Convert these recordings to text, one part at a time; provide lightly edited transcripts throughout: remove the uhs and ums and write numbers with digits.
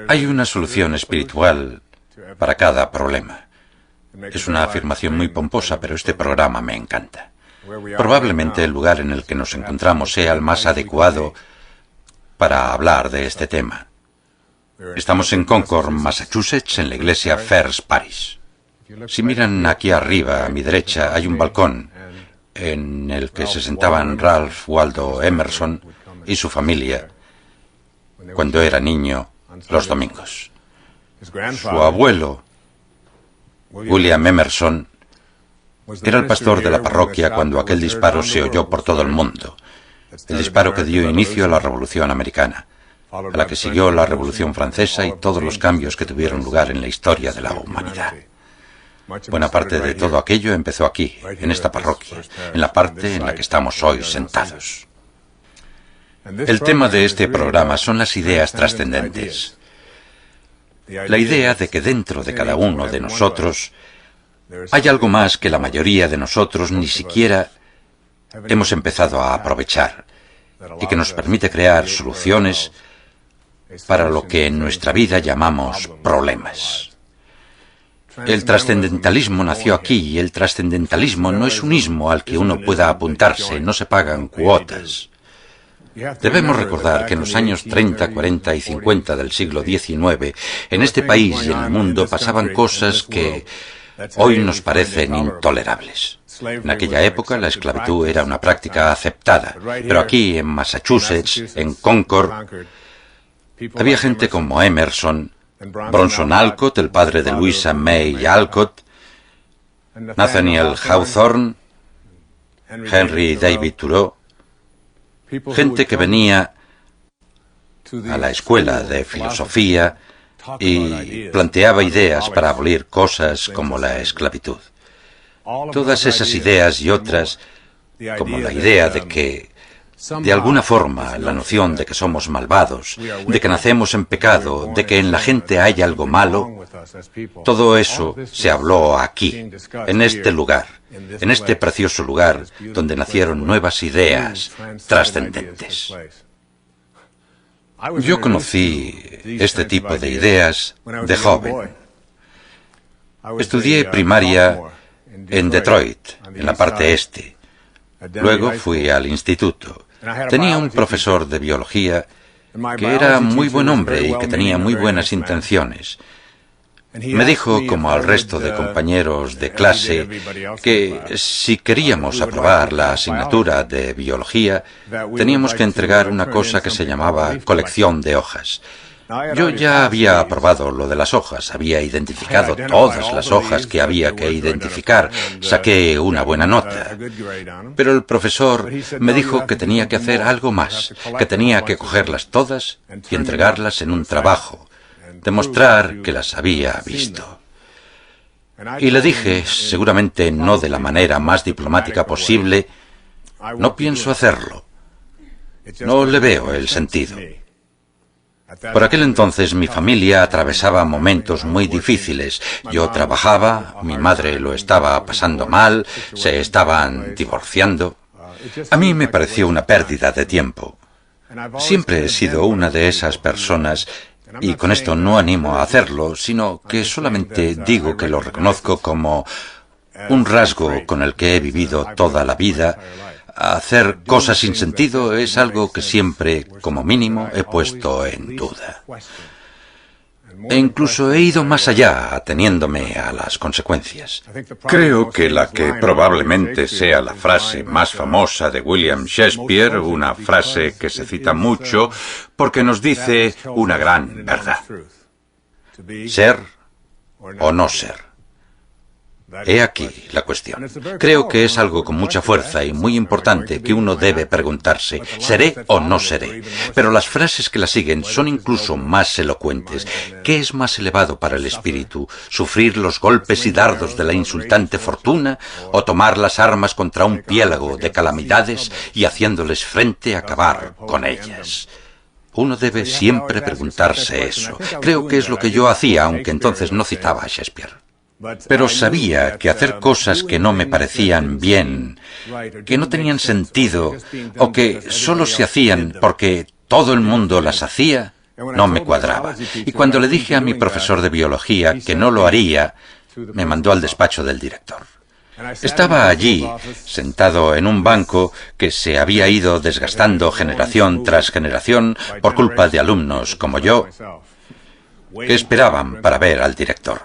Hay una solución espiritual para cada problema. Es una afirmación muy pomposa, pero este programa me encanta. Probablemente el lugar en el que nos encontramos sea el más adecuado para hablar de este tema. Estamos en Concord, Massachusetts, en la iglesia First Parish. Si miran aquí arriba, a mi derecha, hay un balcón en el que se sentaban Ralph Waldo Emerson y su familia cuando era niño los domingos. Su abuelo, William Emerson, era el pastor de la parroquia cuando aquel disparo se oyó por todo el mundo. El disparo que dio inicio a la Revolución Americana, a la que siguió la Revolución Francesa y todos los cambios que tuvieron lugar en la historia de la humanidad. Buena parte de todo aquello empezó aquí, en esta parroquia, en la parte en la que estamos hoy sentados. El tema de este programa son las ideas trascendentes. La idea de que dentro de cada uno de nosotros hay algo más que la mayoría de nosotros ni siquiera hemos empezado a aprovechar y que nos permite crear soluciones para lo que en nuestra vida llamamos problemas. El trascendentalismo nació aquí y el trascendentalismo no es un ismo al que uno pueda apuntarse, no se pagan cuotas. Debemos recordar que en los años 30, 40 y 50 del siglo XIX, en este país y en el mundo pasaban cosas que hoy nos parecen intolerables. En aquella época la esclavitud era una práctica aceptada, pero aquí en Massachusetts, en Concord, había gente como Emerson, Bronson Alcott, el padre de Louisa May Alcott, Nathaniel Hawthorne, Henry David Thoreau, gente que venía a la escuela de filosofía y planteaba ideas para abolir cosas como la esclavitud. Todas esas ideas y otras, como la idea de que, de alguna forma, la noción de que somos malvados, de que nacemos en pecado, de que en la gente hay algo malo, todo eso se habló aquí, en este lugar, en este precioso lugar donde nacieron nuevas ideas trascendentes. Yo conocí este tipo de ideas de joven. Estudié primaria en Detroit, en la parte este. Luego fui al instituto. Tenía un profesor de biología que era muy buen hombre y que tenía muy buenas intenciones. Me dijo, como al resto de compañeros de clase, que si queríamos aprobar la asignatura de biología, teníamos que entregar una cosa que se llamaba colección de hojas. Yo ya había aprobado lo de las hojas, había identificado todas las hojas que había que identificar, saqué una buena nota. Pero el profesor me dijo que tenía que hacer algo más, que tenía que cogerlas todas y entregarlas en un trabajo, demostrar que las había visto. Y le dije, seguramente no de la manera más diplomática posible, no pienso hacerlo. No le veo el sentido. Por aquel entonces mi familia atravesaba momentos muy difíciles. Yo trabajaba, mi madre lo estaba pasando mal, se estaban divorciando. A mí me pareció una pérdida de tiempo. Siempre he sido una de esas personas, y con esto no animo a hacerlo, sino que solamente digo que lo reconozco como un rasgo con el que he vivido toda la vida. Hacer cosas sin sentido es algo que siempre, como mínimo, he puesto en duda. E incluso he ido más allá, ateniéndome a las consecuencias. Creo que la que probablemente sea la frase más famosa de William Shakespeare, una frase que se cita mucho porque nos dice una gran verdad. Ser o no ser. He aquí la cuestión. Creo que es algo con mucha fuerza y muy importante que uno debe preguntarse, ¿seré o no seré? Pero las frases que la siguen son incluso más elocuentes. ¿Qué es más elevado para el espíritu? ¿Sufrir los golpes y dardos de la insultante fortuna o tomar las armas contra un piélago de calamidades y haciéndoles frente acabar con ellas? Uno debe siempre preguntarse eso. Creo que es lo que yo hacía, aunque entonces no citaba a Shakespeare. Pero sabía que hacer cosas que no me parecían bien, que no tenían sentido, o que solo se hacían porque todo el mundo las hacía, No me cuadraba. Y cuando le dije a mi profesor de biología que no lo haría, me mandó al despacho del director. Estaba allí, sentado en un banco que se había ido desgastando generación tras generación por culpa de alumnos como yo, que esperaban para ver al director.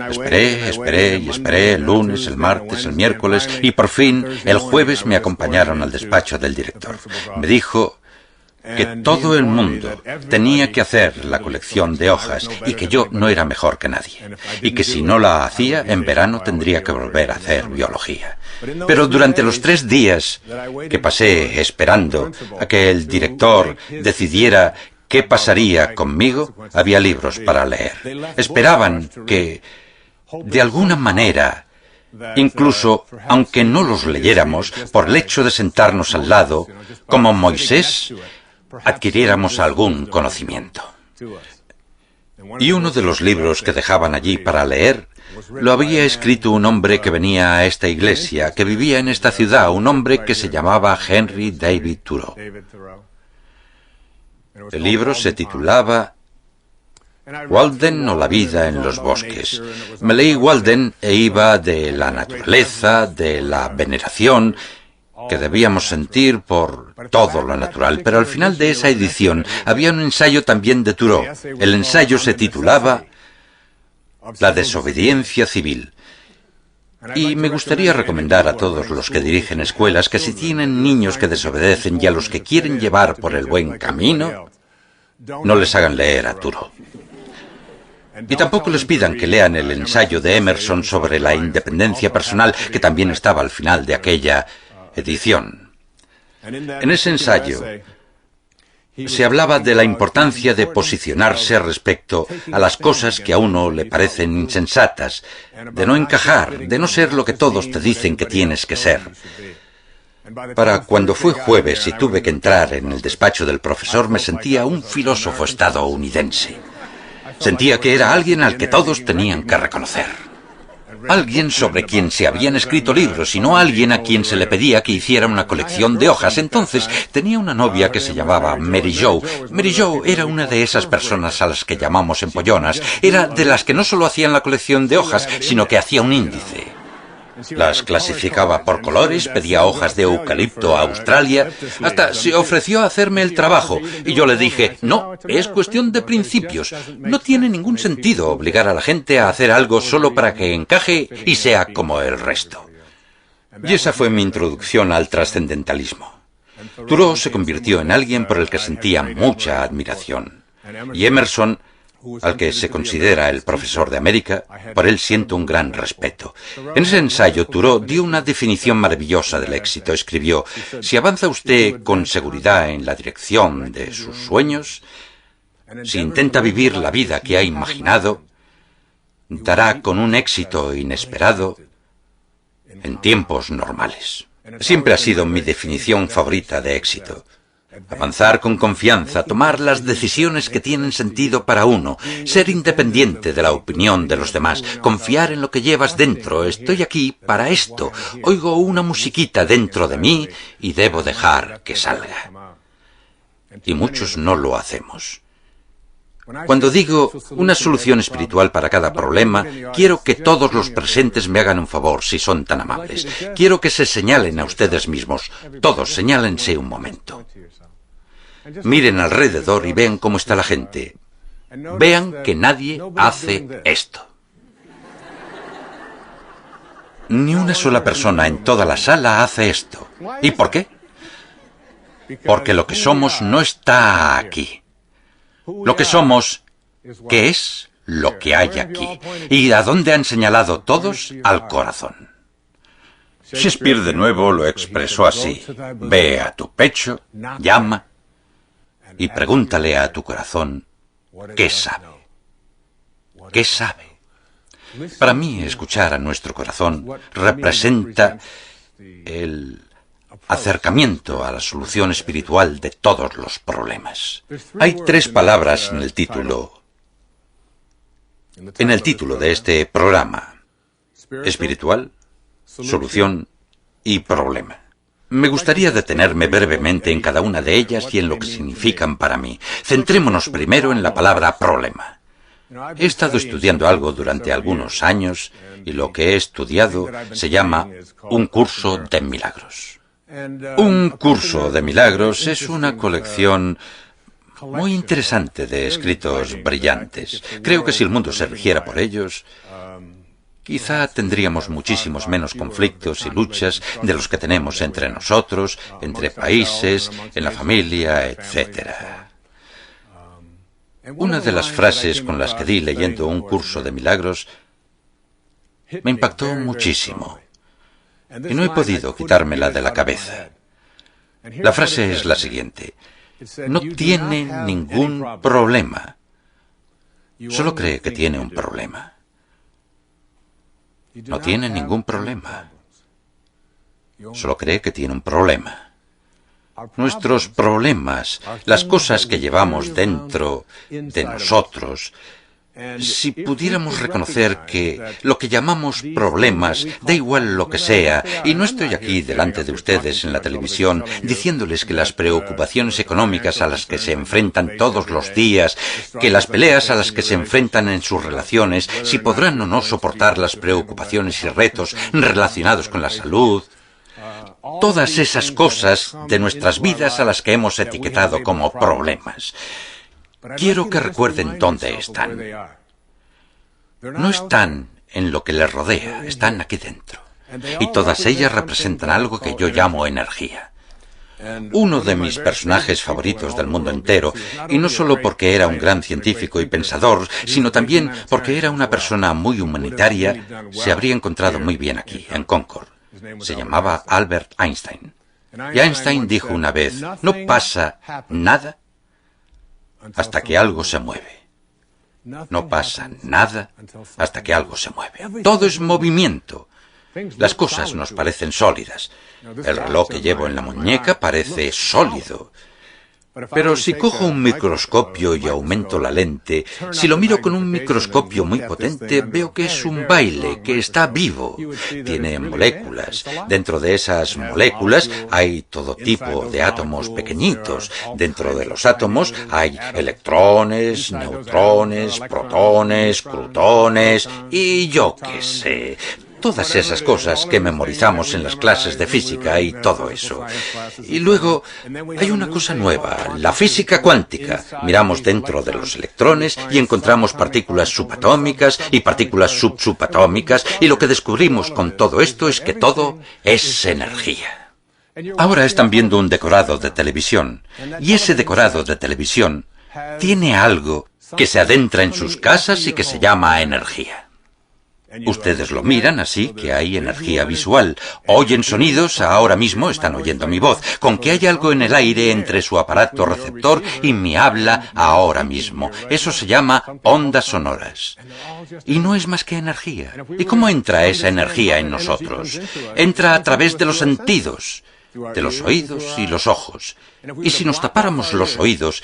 Esperé y esperé el lunes, el martes, el miércoles y por fin el jueves me acompañaron al despacho del director. Me dijo que todo el mundo tenía que hacer la colección de hojas y que yo no era mejor que nadie, y que si no la hacía, en verano tendría que volver a hacer biología. Pero durante los 3 días que pasé esperando a que el director decidiera qué pasaría conmigo, había libros para leer. Esperaban que, de alguna manera, incluso aunque no los leyéramos, por el hecho de sentarnos al lado, como Moisés, adquiriéramos algún conocimiento. Y uno de los libros que dejaban allí para leer lo había escrito un hombre que venía a esta iglesia, que vivía en esta ciudad, un hombre que se llamaba Henry David Thoreau. El libro se titulaba Walden o la vida en los bosques. Me leí Walden e iba de la naturaleza, de la veneración que debíamos sentir por todo lo natural, pero al final de esa edición había un ensayo también de Thoreau. El ensayo se titulaba La desobediencia civil. Y me gustaría recomendar a todos los que dirigen escuelas que si tienen niños que desobedecen y a los que quieren llevar por el buen camino, no les hagan leer a Thoreau. Y tampoco les pidan que lean el ensayo de Emerson sobre la independencia personal, que también estaba al final de aquella edición. En ese ensayo se hablaba de la importancia de posicionarse respecto a las cosas que a uno le parecen insensatas, de no encajar, de no ser lo que todos te dicen que tienes que ser. Para cuando fue jueves y tuve que entrar en el despacho del profesor, me sentía un filósofo estadounidense. Sentía que era alguien al que todos tenían que reconocer. Alguien sobre quien se habían escrito libros y no alguien a quien se le pedía que hiciera una colección de hojas. Entonces tenía una novia que se llamaba Mary Jo. Mary Jo era una de esas personas a las que llamamos empollonas. Era de las que no solo hacían la colección de hojas, sino que hacía un índice. Las clasificaba por colores, pedía hojas de eucalipto a Australia, hasta se ofreció a hacerme el trabajo. Y yo le dije, no, es cuestión de principios. No tiene ningún sentido obligar a la gente a hacer algo solo para que encaje y sea como el resto. Y esa fue mi introducción al trascendentalismo. Thoreau se convirtió en alguien por el que sentía mucha admiración. Y Emerson, al que se considera el profesor de América, por él siento un gran respeto. En ese ensayo, Thoreau dio una definición maravillosa del éxito. Escribió, si avanza usted con seguridad en la dirección de sus sueños, si intenta vivir la vida que ha imaginado, dará con un éxito inesperado en tiempos normales. Siempre ha sido mi definición favorita de éxito. Avanzar con confianza, tomar las decisiones que tienen sentido para uno, ser independiente de la opinión de los demás, confiar en lo que llevas dentro. Estoy aquí para esto, oigo una musiquita dentro de mí y debo dejar que salga. Y muchos no lo hacemos. Cuando digo una solución espiritual para cada problema, quiero que todos los presentes me hagan un favor, si son tan amables. Quiero que se señalen a ustedes mismos. Todos, señálense un momento. Miren alrededor y vean cómo está la gente. Vean que nadie hace esto. Ni una sola persona en toda la sala hace esto. ¿Y por qué? Porque lo que somos no está aquí. Lo que somos, ¿qué es lo que hay aquí? ¿Y a dónde han señalado todos? Al corazón. Shakespeare de nuevo lo expresó así. Ve a tu pecho, llama y pregúntale a tu corazón qué sabe. ¿Qué sabe? Para mí, escuchar a nuestro corazón representa el acercamiento a la solución espiritual de todos los problemas. Hay 3 palabras en el título de este programa: espiritual, solución y problema. Me gustaría detenerme brevemente en cada una de ellas y en lo que significan para mí. Centrémonos primero en la palabra problema. He estado estudiando algo durante algunos años y lo que he estudiado se llama un curso de milagros. Un curso de milagros es una colección muy interesante de escritos brillantes. Creo que si el mundo se rigiera por ellos, quizá tendríamos muchísimos menos conflictos y luchas de los que tenemos entre nosotros, entre países, en la familia, etc. Una de las frases con las que di leyendo un curso de milagros me impactó muchísimo y no he podido quitármela de la cabeza. La frase es la siguiente: no tiene ningún problema, solo cree que tiene un problema. No tiene ningún problema, solo cree que tiene un problema. Nuestros problemas, las cosas que llevamos dentro de nosotros, si pudiéramos reconocer que lo que llamamos problemas, da igual lo que sea, y no estoy aquí delante de ustedes en la televisión diciéndoles que las preocupaciones económicas a las que se enfrentan todos los días, que las peleas a las que se enfrentan en sus relaciones, si podrán o no soportar las preocupaciones y retos relacionados con la salud, todas esas cosas de nuestras vidas a las que hemos etiquetado como problemas. Quiero que recuerden dónde están. No están en lo que les rodea, están aquí dentro. Y todas ellas representan algo que yo llamo energía. Uno de mis personajes favoritos del mundo entero, y no solo porque era un gran científico y pensador, sino también porque era una persona muy humanitaria, se habría encontrado muy bien aquí, en Concord. Se llamaba Albert Einstein. Y Einstein dijo una vez: no pasa nada hasta que algo se mueve. No pasa nada hasta que algo se mueve. Todo es movimiento. Las cosas nos parecen sólidas. El reloj que llevo en la muñeca parece sólido. Pero si cojo un microscopio y aumento la lente, si lo miro con un microscopio muy potente, veo que es un baile, que está vivo. Tiene moléculas. Dentro de esas moléculas hay todo tipo de átomos pequeñitos. Dentro de los átomos hay electrones, neutrones, protones, crutones y yo qué sé. Todas esas cosas que memorizamos en las clases de física y todo eso. Y luego hay una cosa nueva, la física cuántica. Miramos dentro de los electrones y encontramos partículas subatómicas y partículas subsubatómicas, y lo que descubrimos con todo esto es que todo es energía. Ahora están viendo un decorado de televisión, y ese decorado de televisión tiene algo que se adentra en sus casas y que se llama energía. Ustedes lo miran, así que hay energía visual. Oyen sonidos, ahora mismo están oyendo mi voz, con que hay algo en el aire entre su aparato receptor y mi habla ahora mismo. Eso se llama ondas sonoras. Y no es más que energía. ¿Y cómo entra esa energía en nosotros? Entra a través de los sentidos, de los oídos y los ojos. Y si nos tapáramos los oídos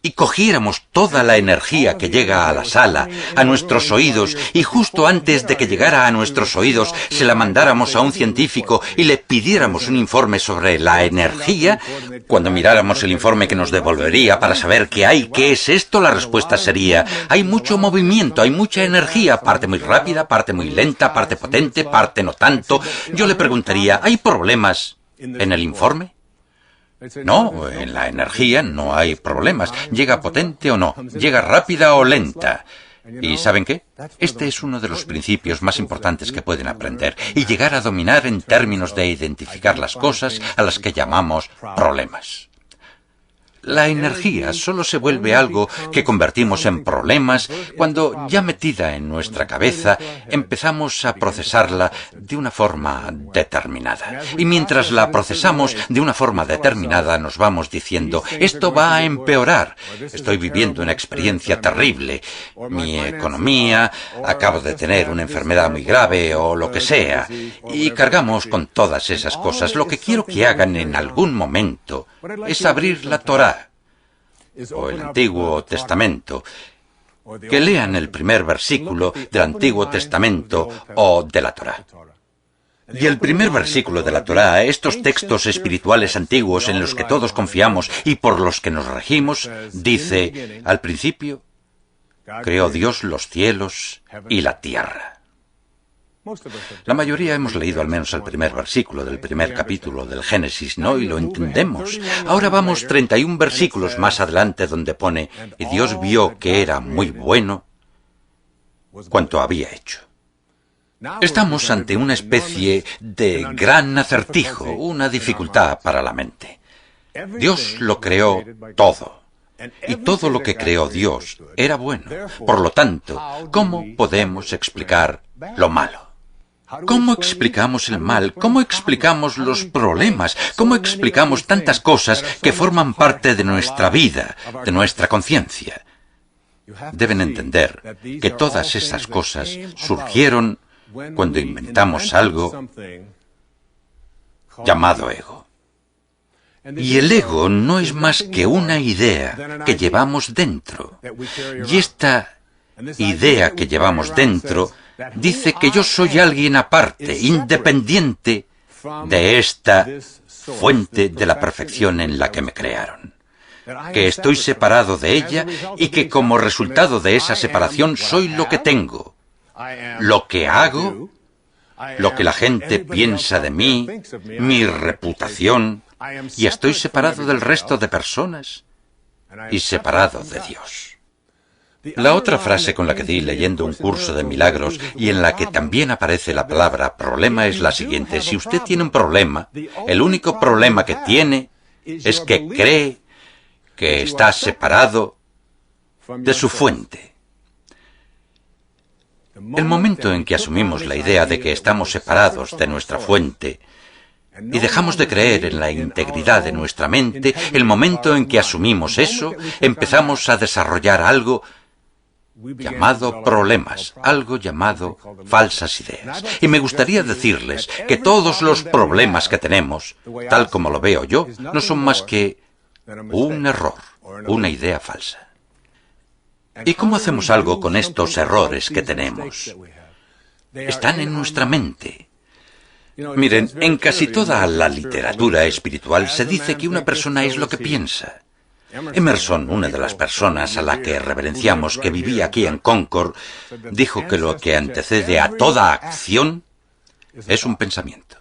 y cogiéramos toda la energía que llega a la sala, a nuestros oídos, y justo antes de que llegara a nuestros oídos se la mandáramos a un científico y le pidiéramos un informe sobre la energía, cuando miráramos el informe que nos devolvería para saber qué hay, qué es esto, la respuesta sería: hay mucho movimiento, hay mucha energía, parte muy rápida, parte muy lenta, parte potente, parte no tanto. Yo le preguntaría: ¿hay problemas en el informe? No, en la energía no hay problemas. Llega potente o no, llega rápida o lenta. ¿Y saben qué? Este es uno de los principios más importantes que pueden aprender y llegar a dominar en términos de identificar las cosas a las que llamamos problemas. La energía solo se vuelve algo que convertimos en problemas cuando, ya metida en nuestra cabeza, empezamos a procesarla de una forma determinada. Y mientras la procesamos de una forma determinada, nos vamos diciendo: esto va a empeorar. Estoy viviendo una experiencia terrible. Mi economía, acabo de tener una enfermedad muy grave o lo que sea. Y cargamos con todas esas cosas. Lo que quiero que hagan en algún momento es abrir la Torá o el Antiguo Testamento, que lean el primer versículo del Antiguo Testamento o de la Torá. Y el primer versículo de la Torá, estos textos espirituales antiguos en los que todos confiamos y por los que nos regimos, dice, al principio, creó Dios los cielos y la tierra. La mayoría hemos leído al menos el primer versículo del primer capítulo del Génesis, ¿no? Y lo entendemos. Ahora vamos 31 versículos más adelante donde pone, y Dios vio que era muy bueno cuanto había hecho. Estamos ante una especie de gran acertijo, una dificultad para la mente. Dios lo creó todo. Y todo lo que creó Dios era bueno. Por lo tanto, ¿cómo podemos explicar lo malo? ¿Cómo explicamos el mal? ¿Cómo explicamos los problemas? ¿Cómo explicamos tantas cosas que forman parte de nuestra vida, de nuestra conciencia? Deben entender que todas esas cosas surgieron cuando inventamos algo llamado ego. Y el ego no es más que una idea que llevamos dentro. Y esta idea que llevamos dentro dice que yo soy alguien aparte, independiente de esta fuente de la perfección en la que me crearon. Que estoy separado de ella y que como resultado de esa separación soy lo que tengo, lo que hago, lo que la gente piensa de mí, mi reputación, y estoy separado del resto de personas y separado de Dios. La otra frase con la que di leyendo un curso de milagros y en la que también aparece la palabra problema es la siguiente. Si usted tiene un problema, el único problema que tiene es que cree que está separado de su fuente. El momento en que asumimos la idea de que estamos separados de nuestra fuente y dejamos de creer en la integridad de nuestra mente, el momento en que asumimos eso, empezamos a desarrollar algo llamado problemas, algo llamado falsas ideas. Y me gustaría decirles que todos los problemas que tenemos, tal como lo veo yo, no son más que un error, una idea falsa. ¿Y cómo hacemos algo con estos errores que tenemos? Están en nuestra mente. Miren, en casi toda la literatura espiritual se dice que una persona es lo que piensa. Emerson, una de las personas a la que reverenciamos que vivía aquí en Concord, dijo que lo que antecede a toda acción es un pensamiento.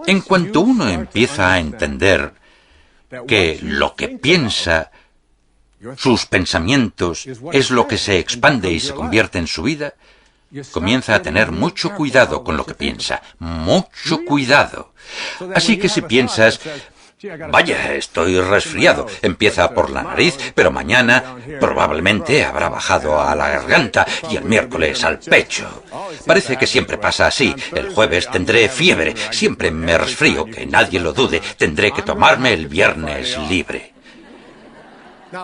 En cuanto uno empieza a entender que lo que piensa, sus pensamientos, es lo que se expande y se convierte en su vida, comienza a tener mucho cuidado con lo que piensa, mucho cuidado. Así que si piensas, vaya, estoy resfriado, empieza por la nariz, pero mañana probablemente habrá bajado a la garganta y el miércoles al pecho. Parece que siempre pasa así. El jueves tendré fiebre, siempre me resfrío, que nadie lo dude, tendré que tomarme el viernes libre.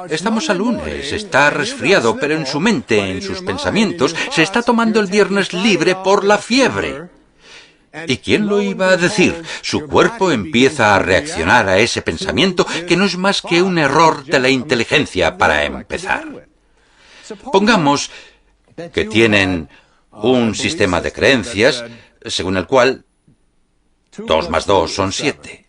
Estamos a lunes, está resfriado, pero en su mente, en sus pensamientos, se está tomando el viernes libre por la fiebre. ¿Y quién lo iba a decir? Su cuerpo empieza a reaccionar a ese pensamiento que no es más que un error de la inteligencia para empezar. Pongamos que tienen un sistema de creencias según el cual 2 más 2 son 7.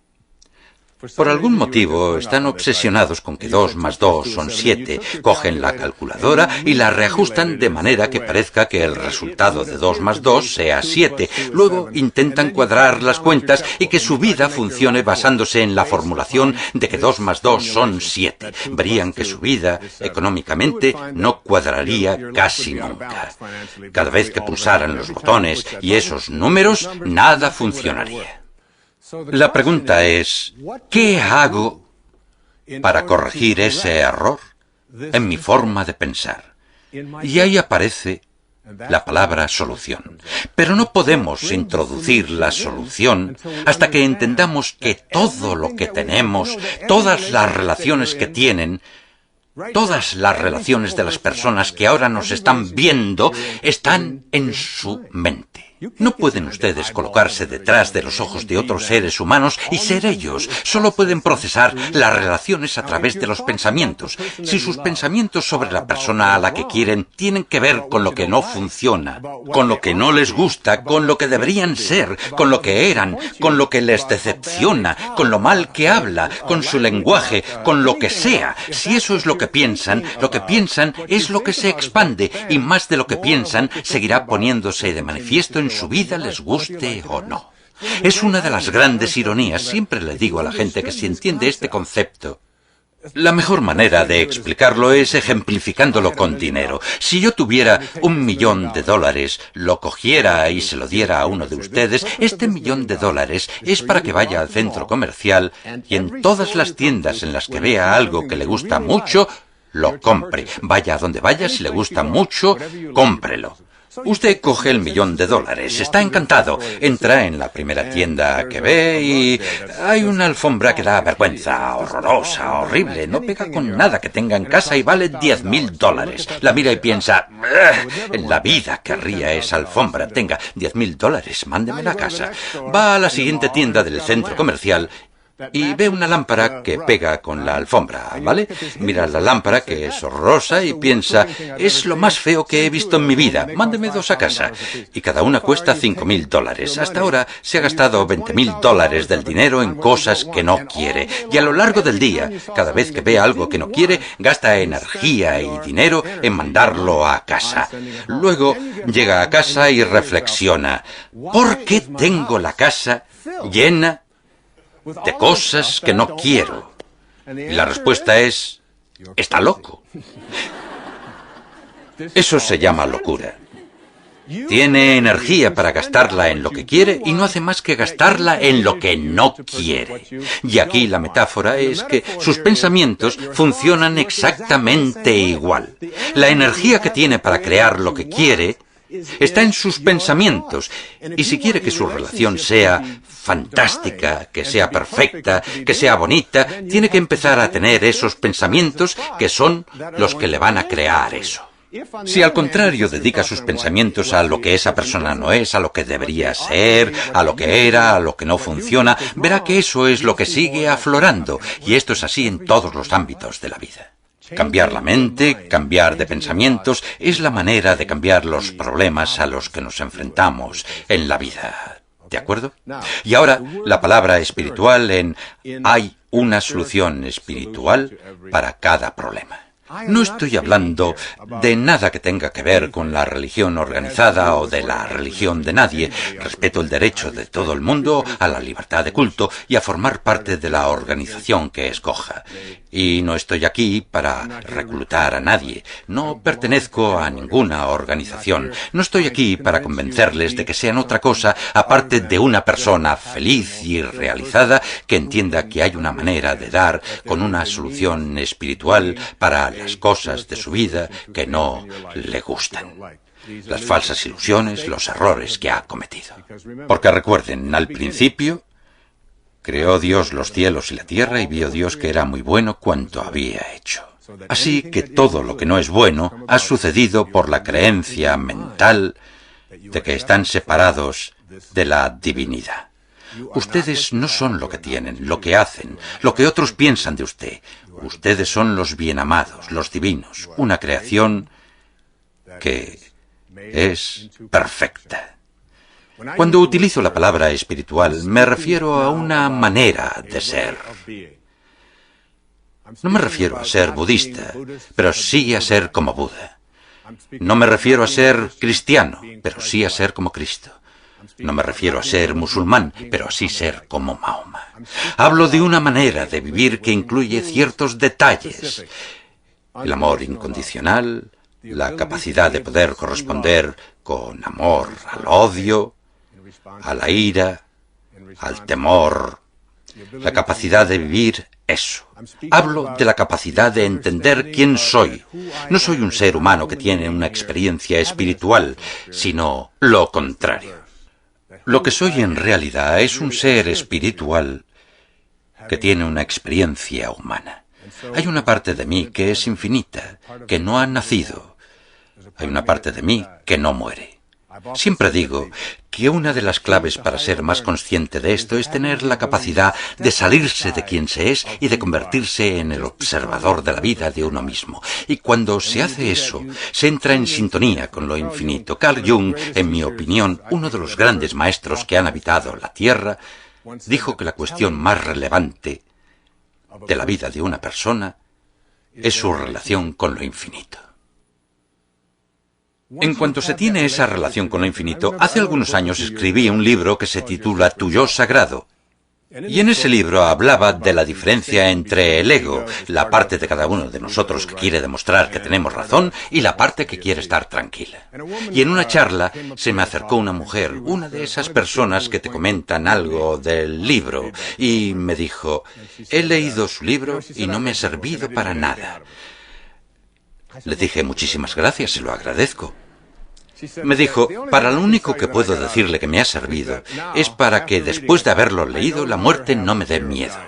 Por algún motivo están obsesionados con que 2 más 2 son 7. Cogen la calculadora y la reajustan de manera que parezca que el resultado de 2 más 2 sea 7. Luego intentan cuadrar las cuentas y que su vida funcione basándose en la formulación de que 2 más 2 son 7. Verían que su vida, económicamente, no cuadraría casi nunca. Cada vez que pulsaran los botones y esos números, nada funcionaría. La pregunta es, ¿qué hago para corregir ese error en mi forma de pensar? Y ahí aparece la palabra solución. Pero no podemos introducir la solución hasta que entendamos que todo lo que tenemos, todas las relaciones que tienen, todas las relaciones de las personas que ahora nos están viendo, están en su mente. No pueden ustedes colocarse detrás de los ojos de otros seres humanos y ser ellos. Solo pueden procesar las relaciones a través de los pensamientos. Si sus pensamientos sobre la persona a la que quieren tienen que ver con lo que no funciona, con lo que no les gusta, con lo que deberían ser, con lo que eran, con lo que les decepciona, con lo mal que habla, con su lenguaje, con lo que sea, si eso es lo que piensan es lo que se expande y más de lo que piensan seguirá poniéndose de manifiesto en su vida, les guste o no. Es una de las grandes ironías. Siempre le digo a la gente que si entiende este concepto, la mejor manera de explicarlo es ejemplificándolo con dinero. Si yo tuviera $1.000.000, lo cogiera y se lo diera a uno de ustedes, este $1.000.000 es para que vaya al centro comercial y en todas las tiendas en las que vea algo que le gusta mucho, lo compre. Vaya a donde vaya, si le gusta mucho, cómprelo. Usted coge el $1.000.000, está encantado, entra en la primera tienda que ve y hay una alfombra que da vergüenza, horrorosa, horrible, no pega con nada que tenga en casa y vale $10.000. La mira y piensa, en la vida querría esa alfombra, tenga $10.000, mándemela a casa. Va a la siguiente tienda del centro comercial y ve una lámpara que pega con la alfombra, ¿vale? Mira la lámpara, que es horrorosa, y piensa, es lo más feo que he visto en mi vida, mándeme 2 a casa. Y cada una cuesta $5.000. Hasta ahora se ha gastado $20.000 del dinero en cosas que no quiere. Y a lo largo del día, cada vez que ve algo que no quiere, gasta energía y dinero en mandarlo a casa. Luego llega a casa y reflexiona, ¿por qué tengo la casa llena de cosas que no quiero? Y la respuesta es, está loco. Eso se llama locura. Tiene energía para gastarla en lo que quiere y no hace más que gastarla en lo que no quiere. Y aquí la metáfora es que sus pensamientos funcionan exactamente igual. La energía que tiene para crear lo que quiere está en sus pensamientos, y si quiere que su relación sea fantástica, que sea perfecta, que sea bonita, tiene que empezar a tener esos pensamientos que son los que le van a crear eso. Si al contrario dedica sus pensamientos a lo que esa persona no es, a lo que debería ser, a lo que era, a lo que no funciona, verá que eso es lo que sigue aflorando, y esto es así en todos los ámbitos de la vida. Cambiar la mente, cambiar de pensamientos, es la manera de cambiar los problemas a los que nos enfrentamos en la vida. ¿De acuerdo? Y ahora, la palabra espiritual en hay una solución espiritual para cada problema. No estoy hablando de nada que tenga que ver con la religión organizada o de la religión de nadie. Respeto el derecho de todo el mundo a la libertad de culto y a formar parte de la organización que escoja. Y no estoy aquí para reclutar a nadie. No pertenezco a ninguna organización. No estoy aquí para convencerles de que sean otra cosa aparte de una persona feliz y realizada que entienda que hay una manera de dar con una solución espiritual para las cosas de su vida que no le gustan. Las falsas ilusiones, los errores que ha cometido. Porque recuerden, al principio creó Dios los cielos y la tierra y vio Dios que era muy bueno cuanto había hecho. Así que todo lo que no es bueno ha sucedido por la creencia mental de que están separados de la divinidad. Ustedes no son lo que tienen, lo que hacen, lo que otros piensan de usted. Ustedes son los bienamados, los divinos, una creación que es perfecta. Cuando utilizo la palabra espiritual, me refiero a una manera de ser. No me refiero a ser budista, pero sí a ser como Buda. No me refiero a ser cristiano, pero sí a ser como Cristo. No me refiero a ser musulmán, pero sí ser como Mahoma. Hablo de una manera de vivir que incluye ciertos detalles. El amor incondicional, la capacidad de poder corresponder con amor al odio, a la ira, al temor, la capacidad de vivir eso. Hablo de la capacidad de entender quién soy. No soy un ser humano que tiene una experiencia espiritual, sino lo contrario. Lo que soy en realidad es un ser espiritual que tiene una experiencia humana. Hay una parte de mí que es infinita, que no ha nacido. Hay una parte de mí que no muere. Siempre digo que una de las claves para ser más consciente de esto es tener la capacidad de salirse de quien se es y de convertirse en el observador de la vida de uno mismo. Y cuando se hace eso, se entra en sintonía con lo infinito. Carl Jung, en mi opinión, uno de los grandes maestros que han habitado la Tierra, dijo que la cuestión más relevante de la vida de una persona es su relación con lo infinito. En cuanto se tiene esa relación con lo infinito, hace algunos años escribí un libro que se titula Tu yo sagrado. Y en ese libro hablaba de la diferencia entre el ego, la parte de cada uno de nosotros que quiere demostrar que tenemos razón, y la parte que quiere estar tranquila. Y en una charla se me acercó una mujer, una de esas personas que te comentan algo del libro, y me dijo, he leído su libro y no me ha servido para nada. Le dije, muchísimas gracias, se lo agradezco. Me dijo, para lo único que puedo decirle que me ha servido es para que después de haberlo leído la muerte no me dé miedo.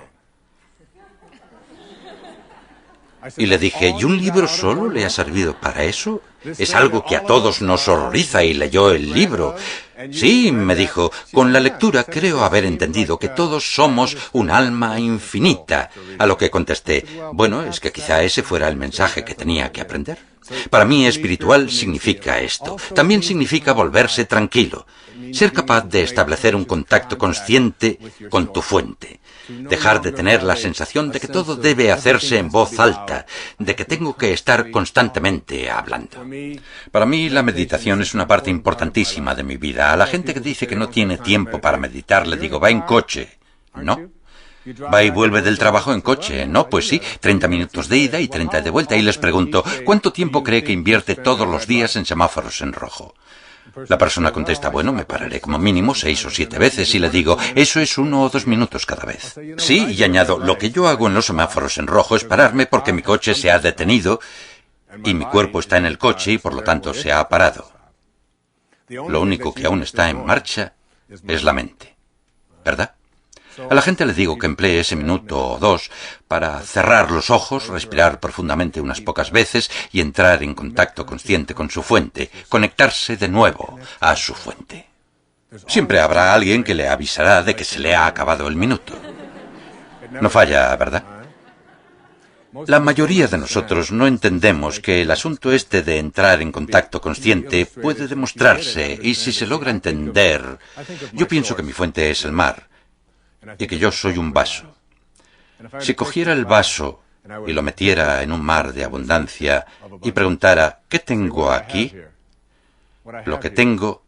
Y le dije, ¿y un libro solo le ha servido para eso? Es algo que a todos nos horroriza y leyó el libro. Sí, me dijo, con la lectura creo haber entendido que todos somos un alma infinita. A lo que contesté, bueno, es que quizá ese fuera el mensaje que tenía que aprender. Para mí espiritual significa esto. También significa volverse tranquilo. Ser capaz de establecer un contacto consciente con tu fuente. Dejar de tener la sensación de que todo debe hacerse en voz alta, de que tengo que estar constantemente hablando. Para mí la meditación es una parte importantísima de mi vida. A la gente que dice que no tiene tiempo para meditar le digo, va en coche. No. Va y vuelve del trabajo en coche. No, pues sí, 30 minutos de ida y 30 de vuelta. Y les pregunto, ¿cuánto tiempo cree que invierte todos los días en semáforos en rojo? La persona contesta, bueno, me pararé como mínimo 6 o 7 veces y le digo, eso es 1 o 2 minutos cada vez. Sí, y añado, lo que yo hago en los semáforos en rojo es pararme porque mi coche se ha detenido y mi cuerpo está en el coche y por lo tanto se ha parado. Lo único que aún está en marcha es la mente, ¿verdad? A la gente le digo que emplee ese minuto o 2 para cerrar los ojos, respirar profundamente unas pocas veces y entrar en contacto consciente con su fuente, conectarse de nuevo a su fuente. Siempre habrá alguien que le avisará de que se le ha acabado el minuto. No falla, ¿verdad? La mayoría de nosotros no entendemos que el asunto este de entrar en contacto consciente puede demostrarse y si se logra entender, yo pienso que mi fuente es el mar. Y que yo soy un vaso. Si cogiera el vaso y lo metiera en un mar de abundancia y preguntara, ¿qué tengo aquí? Lo que tengo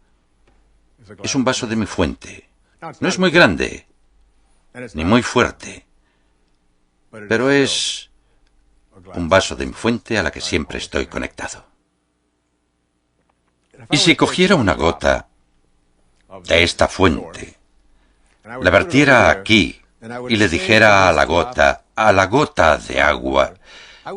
es un vaso de mi fuente. No es muy grande, ni muy fuerte, pero es un vaso de mi fuente a la que siempre estoy conectado. Y si cogiera una gota de esta fuente, la vertiera aquí y le dijera a la gota de agua,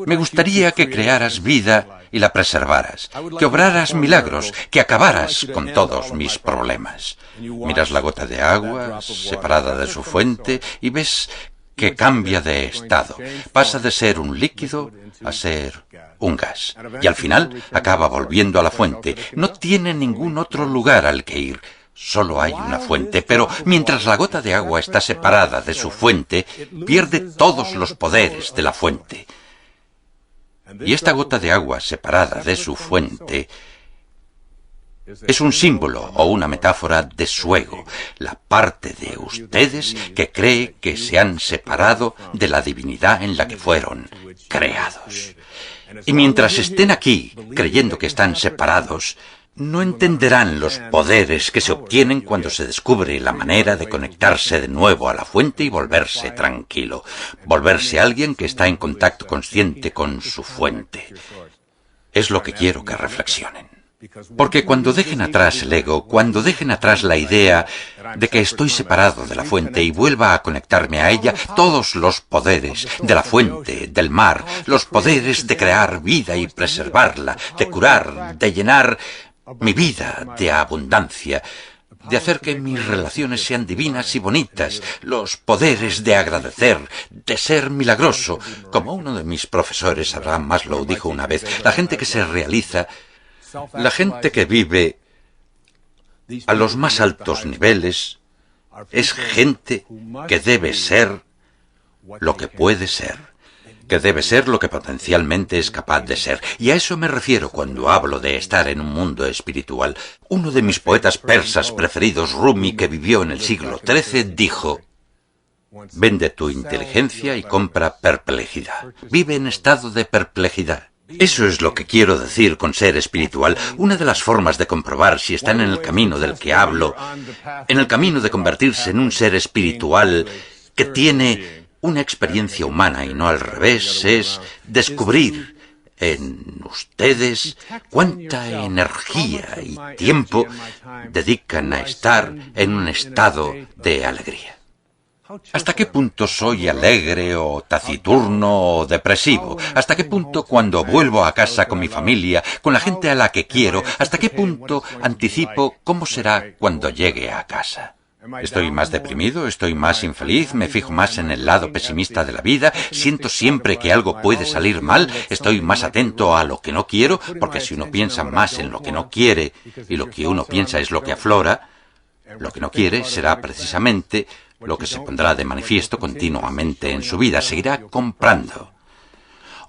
me gustaría que crearas vida y la preservaras, que obraras milagros, que acabaras con todos mis problemas. Miras la gota de agua separada de su fuente y ves que cambia de estado, pasa de ser un líquido a ser un gas, y al final acaba volviendo a la fuente. No tiene ningún otro lugar al que ir. Solo hay una fuente, pero mientras la gota de agua está separada de su fuente, pierde todos los poderes de la fuente. Y esta gota de agua separada de su fuente es un símbolo o una metáfora de su ego, la parte de ustedes que cree que se han separado de la divinidad en la que fueron creados. Y mientras estén aquí, creyendo que están separados, no entenderán los poderes que se obtienen cuando se descubre la manera de conectarse de nuevo a la fuente y volverse tranquilo, volverse alguien que está en contacto consciente con su fuente. Es lo que quiero que reflexionen. Porque cuando dejen atrás el ego, cuando dejen atrás la idea de que estoy separado de la fuente y vuelva a conectarme a ella, todos los poderes de la fuente, del mar, los poderes de crear vida y preservarla, de curar, de llenar mi vida de abundancia, de hacer que mis relaciones sean divinas y bonitas, los poderes de agradecer, de ser milagroso. Como uno de mis profesores, Abraham Maslow, dijo una vez, la gente que se realiza, la gente que vive a los más altos niveles, es gente que debe ser lo que puede ser, que debe ser lo que potencialmente es capaz de ser. Y a eso me refiero cuando hablo de estar en un mundo espiritual. Uno de mis poetas persas preferidos, Rumi, que vivió en el siglo XIII, dijo: vende tu inteligencia y compra perplejidad. Vive en estado de perplejidad. Eso es lo que quiero decir con ser espiritual. Una de las formas de comprobar si están en el camino del que hablo, en el camino de convertirse en un ser espiritual que tiene una experiencia humana y no al revés, es descubrir en ustedes cuánta energía y tiempo dedican a estar en un estado de alegría. ¿Hasta qué punto soy alegre o taciturno o depresivo? ¿Hasta qué punto cuando vuelvo a casa con mi familia, con la gente a la que quiero, hasta qué punto anticipo cómo será cuando llegue a casa? ¿Estoy más deprimido? ¿Estoy más infeliz? ¿Me fijo más en el lado pesimista de la vida? ¿Siento siempre que algo puede salir mal? ¿Estoy más atento a lo que no quiero? Porque si uno piensa más en lo que no quiere y lo que uno piensa es lo que aflora, lo que no quiere será precisamente lo que se pondrá de manifiesto continuamente en su vida. Seguirá comprando.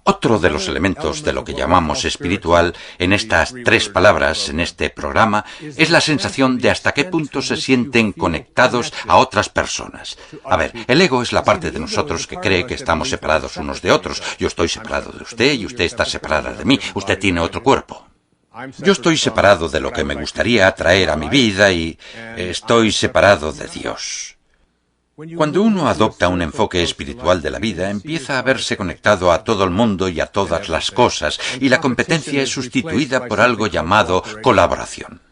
Otro de los elementos de lo que llamamos espiritual en estas tres palabras, en este programa, es la sensación de hasta qué punto se sienten conectados a otras personas. A ver, el ego es la parte de nosotros que cree que estamos separados unos de otros. Yo estoy separado de usted y usted está separada de mí. Usted tiene otro cuerpo. Yo estoy separado de lo que me gustaría atraer a mi vida y estoy separado de Dios. Cuando uno adopta un enfoque espiritual de la vida, empieza a verse conectado a todo el mundo y a todas las cosas, y la competencia es sustituida por algo llamado colaboración.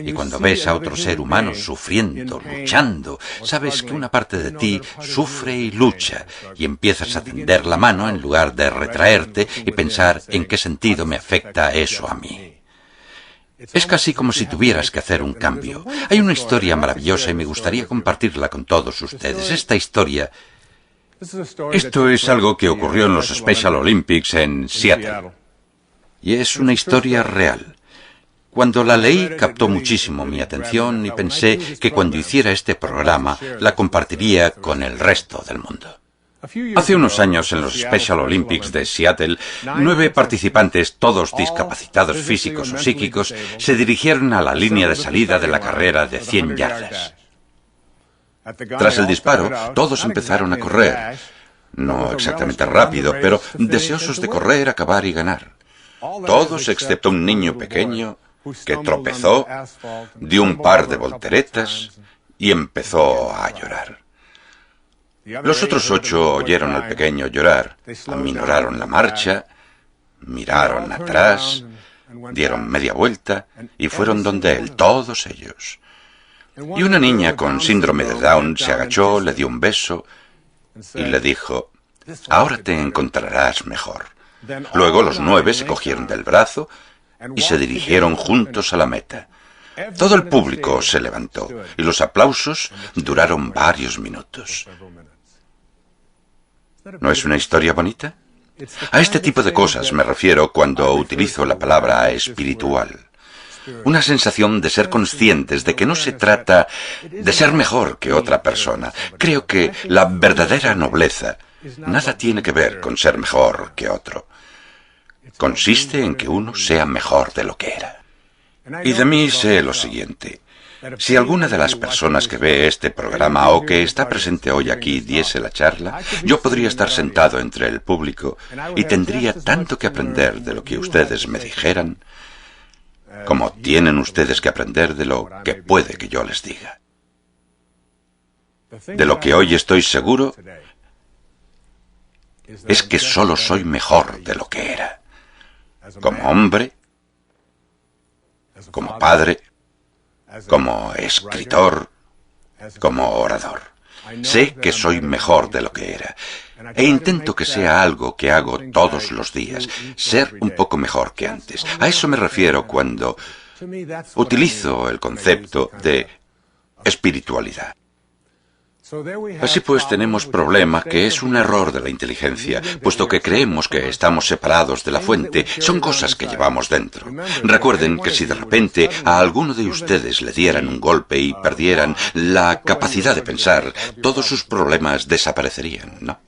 Y cuando ves a otro ser humano sufriendo, luchando, sabes que una parte de ti sufre y lucha, y empiezas a tender la mano en lugar de retraerte y pensar en qué sentido me afecta eso a mí. Es casi como si tuvieras que hacer un cambio. Hay una historia maravillosa y me gustaría compartirla con todos ustedes. Esta historia... Esto es algo que ocurrió en los Special Olympics en Seattle. Y es una historia real. Cuando la leí captó muchísimo mi atención y pensé que cuando hiciera este programa la compartiría con el resto del mundo. Hace unos años en los Special Olympics de Seattle, 9 participantes, todos discapacitados físicos o psíquicos, se dirigieron a la línea de salida de la carrera de 100 yardas. Tras el disparo, todos empezaron a correr. No exactamente rápido, pero deseosos de correr, acabar y ganar. Todos excepto un niño pequeño que tropezó, dio un par de volteretas y empezó a llorar. Los otros 8 oyeron al pequeño llorar, aminoraron la marcha, miraron atrás, dieron media vuelta y fueron donde él, todos ellos. Y una niña con síndrome de Down se agachó, le dio un beso y le dijo: ahora te encontrarás mejor. Luego los 9 se cogieron del brazo y se dirigieron juntos a la meta. Todo el público se levantó y los aplausos duraron varios minutos. ¿No es una historia bonita? A este tipo de cosas me refiero cuando utilizo la palabra espiritual. Una sensación de ser conscientes de que no se trata de ser mejor que otra persona. Creo que la verdadera nobleza nada tiene que ver con ser mejor que otro. Consiste en que uno sea mejor de lo que era. Y de mí sé lo siguiente. Si alguna de las personas que ve este programa o que está presente hoy aquí diese la charla, yo podría estar sentado entre el público y tendría tanto que aprender de lo que ustedes me dijeran, como tienen ustedes que aprender de lo que puede que yo les diga. De lo que hoy estoy seguro es que solo soy mejor de lo que era. Como hombre, como padre, como escritor, como orador. Sé que soy mejor de lo que era. E intento que sea algo que hago todos los días, ser un poco mejor que antes. A eso me refiero cuando utilizo el concepto de espiritualidad. Así pues, tenemos problema que es un error de la inteligencia, puesto que creemos que estamos separados de la fuente. Son cosas que llevamos dentro. Recuerden que si de repente a alguno de ustedes le dieran un golpe y perdieran la capacidad de pensar, todos sus problemas desaparecerían, ¿no?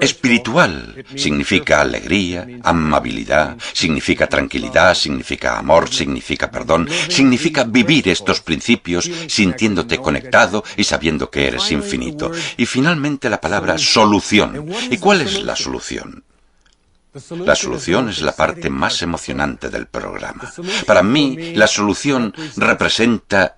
Espiritual significa alegría, amabilidad, significa tranquilidad, significa amor, significa perdón, significa vivir estos principios sintiéndote conectado y sabiendo que eres infinito. Y finalmente la palabra solución. ¿Y cuál es la solución? La solución es la parte más emocionante del programa. Para mí, la solución representa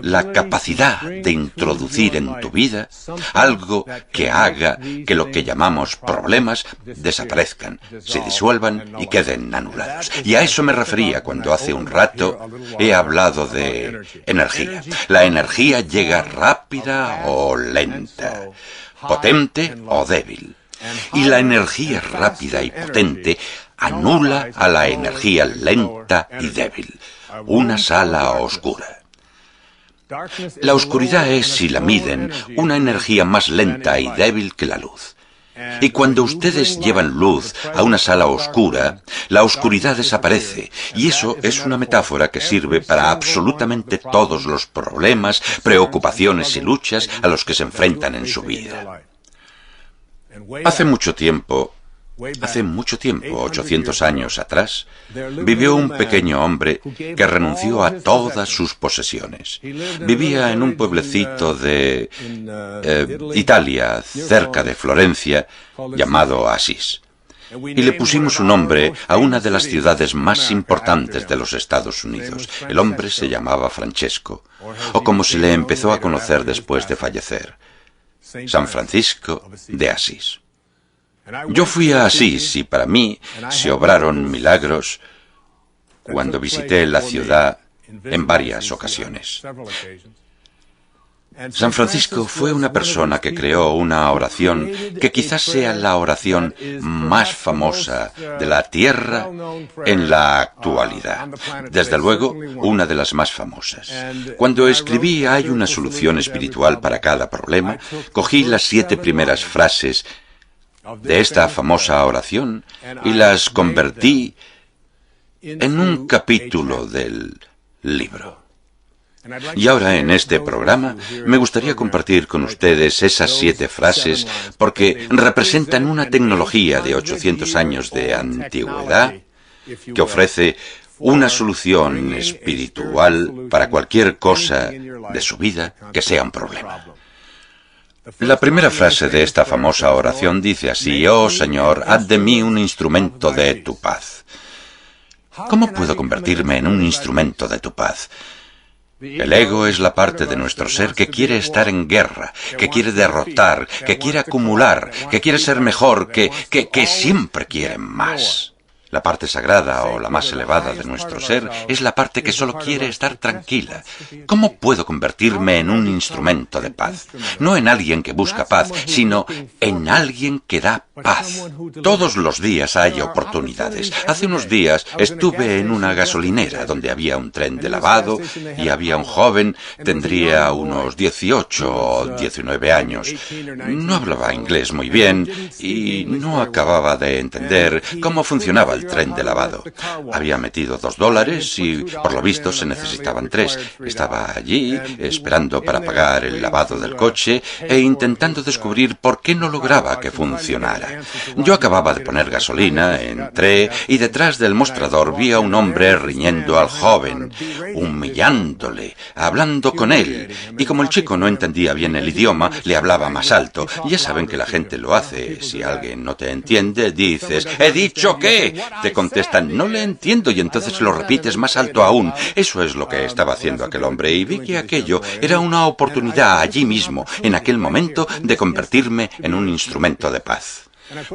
la capacidad de introducir en tu vida algo que haga que lo que llamamos problemas desaparezcan, se disuelvan y queden anulados. Y a eso me refería cuando hace un rato he hablado de energía. La energía llega rápida o lenta, potente o débil. Y la energía rápida y potente anula a la energía lenta y débil, una sala oscura. La oscuridad es, si la miden, una energía más lenta y débil que la luz. Y cuando ustedes llevan luz a una sala oscura, la oscuridad desaparece. Y eso es una metáfora que sirve para absolutamente todos los problemas, preocupaciones y luchas a los que se enfrentan en su vida. Hace mucho tiempo, 800 años atrás, vivió un pequeño hombre que renunció a todas sus posesiones. Vivía en un pueblecito de Italia, cerca de Florencia, llamado Asís. Y le pusimos un nombre a una de las ciudades más importantes de los Estados Unidos. El hombre se llamaba Francesco, o como se le empezó a conocer después de fallecer, San Francisco de Asís. Yo fui a Asís y para mí se obraron milagros cuando visité la ciudad en varias ocasiones. San Francisco fue una persona que creó una oración que quizás sea la oración más famosa de la tierra en la actualidad. Desde luego, una de las más famosas. Cuando escribí "Hay una solución espiritual para cada problema", cogí las 7 primeras frases de esta famosa oración y las convertí en un capítulo del libro. Y ahora en este programa me gustaría compartir con ustedes esas 7 frases porque representan una tecnología de 800 años de antigüedad que ofrece una solución espiritual para cualquier cosa de su vida que sea un problema. La primera frase de esta famosa oración dice así: «Oh Señor, haz de mí un instrumento de tu paz». ¿Cómo puedo convertirme en un instrumento de tu paz? El ego es la parte de nuestro ser que quiere estar en guerra, que quiere derrotar, que quiere acumular, que quiere ser mejor, que siempre quiere más. La parte sagrada o la más elevada de nuestro ser es la parte que solo quiere estar tranquila. ¿Cómo puedo convertirme en un instrumento de paz? No en alguien que busca paz, sino en alguien que da paz. Todos los días hay oportunidades. Hace unos días estuve en una gasolinera donde había un tren de lavado y había un joven, tendría unos 18 o 19 años. No hablaba inglés muy bien y no acababa de entender cómo funcionaba el tren de lavado. Había metido $2 y por lo visto se necesitaban 3. Estaba allí esperando para pagar el lavado del coche e intentando descubrir por qué no lograba que funcionara. Yo acababa de poner gasolina, entré y detrás del mostrador vi a un hombre riñendo al joven, humillándole, hablando con él. Y como el chico no entendía bien el idioma, le hablaba más alto. Ya saben que la gente lo hace. Si alguien no te entiende, dices: «¿He dicho qué?». Te contestan: «No le entiendo», y entonces lo repites más alto aún. Eso es lo que estaba haciendo aquel hombre, y vi que aquello era una oportunidad allí mismo, en aquel momento, de convertirme en un instrumento de paz.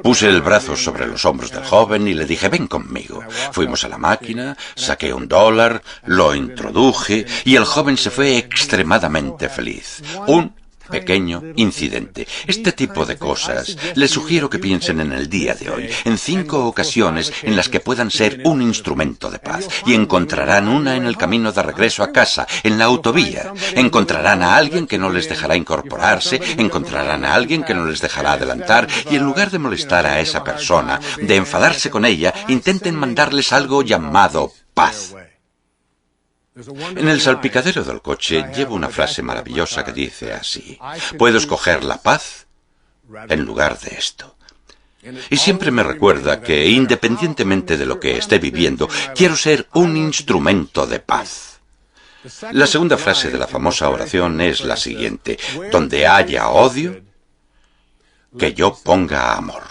Puse el brazo sobre los hombros del joven y le dije: «Ven conmigo». Fuimos a la máquina, saqué $1, lo introduje y el joven se fue extremadamente feliz. pequeño incidente. Este tipo de cosas les sugiero que piensen en el día de hoy, en 5 ocasiones en las que puedan ser un instrumento de paz, y encontrarán una en el camino de regreso a casa, en la autovía. Encontrarán a alguien que no les dejará incorporarse, encontrarán a alguien que no les dejará adelantar, y en lugar de molestar a esa persona, de enfadarse con ella, intenten mandarles algo llamado paz. En el salpicadero del coche llevo una frase maravillosa que dice así: puedo escoger la paz en lugar de esto. Y siempre me recuerda que, independientemente de lo que esté viviendo, quiero ser un instrumento de paz. La segunda frase de la famosa oración es la siguiente: donde haya odio, que yo ponga amor.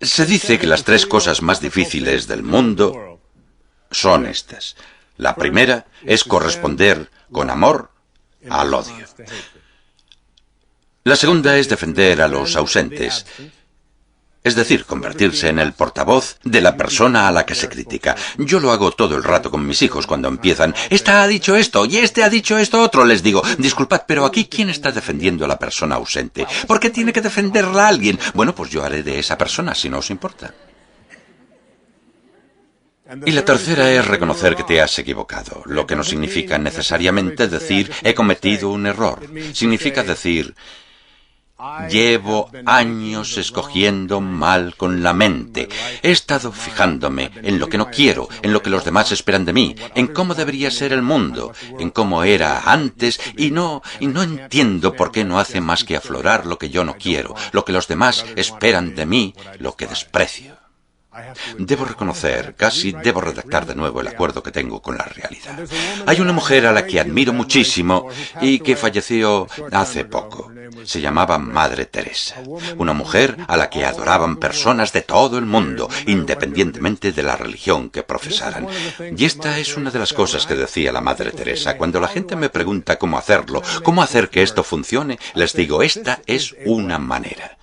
Se dice que las 3 cosas más difíciles del mundo son estas. La primera es corresponder con amor al odio. La segunda es defender a los ausentes, es decir, convertirse en el portavoz de la persona a la que se critica. Yo lo hago todo el rato con mis hijos cuando empiezan: esta ha dicho esto y este ha dicho esto otro. Les digo: disculpad, pero aquí ¿quién está defendiendo a la persona ausente? ¿Por qué tiene que defenderla alguien? Bueno, pues yo haré de esa persona, si no os importa. Y la tercera es reconocer que te has equivocado, lo que no significa necesariamente decir he cometido un error. Significa decir: llevo años escogiendo mal con la mente. He estado fijándome en lo que no quiero, en lo que los demás esperan de mí, en cómo debería ser el mundo, en cómo era antes, y no entiendo por qué no hace más que aflorar lo que yo no quiero, lo que los demás esperan de mí, lo que desprecio. Debo reconocer, casi debo redactar de nuevo el acuerdo que tengo con la realidad. Hay una mujer a la que admiro muchísimo y que falleció hace poco. Se llamaba Madre Teresa. Una mujer a la que adoraban personas de todo el mundo, independientemente de la religión que profesaran. Y esta es una de las cosas que decía la Madre Teresa. Cuando la gente me pregunta cómo hacerlo, cómo hacer que esto funcione, les digo: esta es una manera.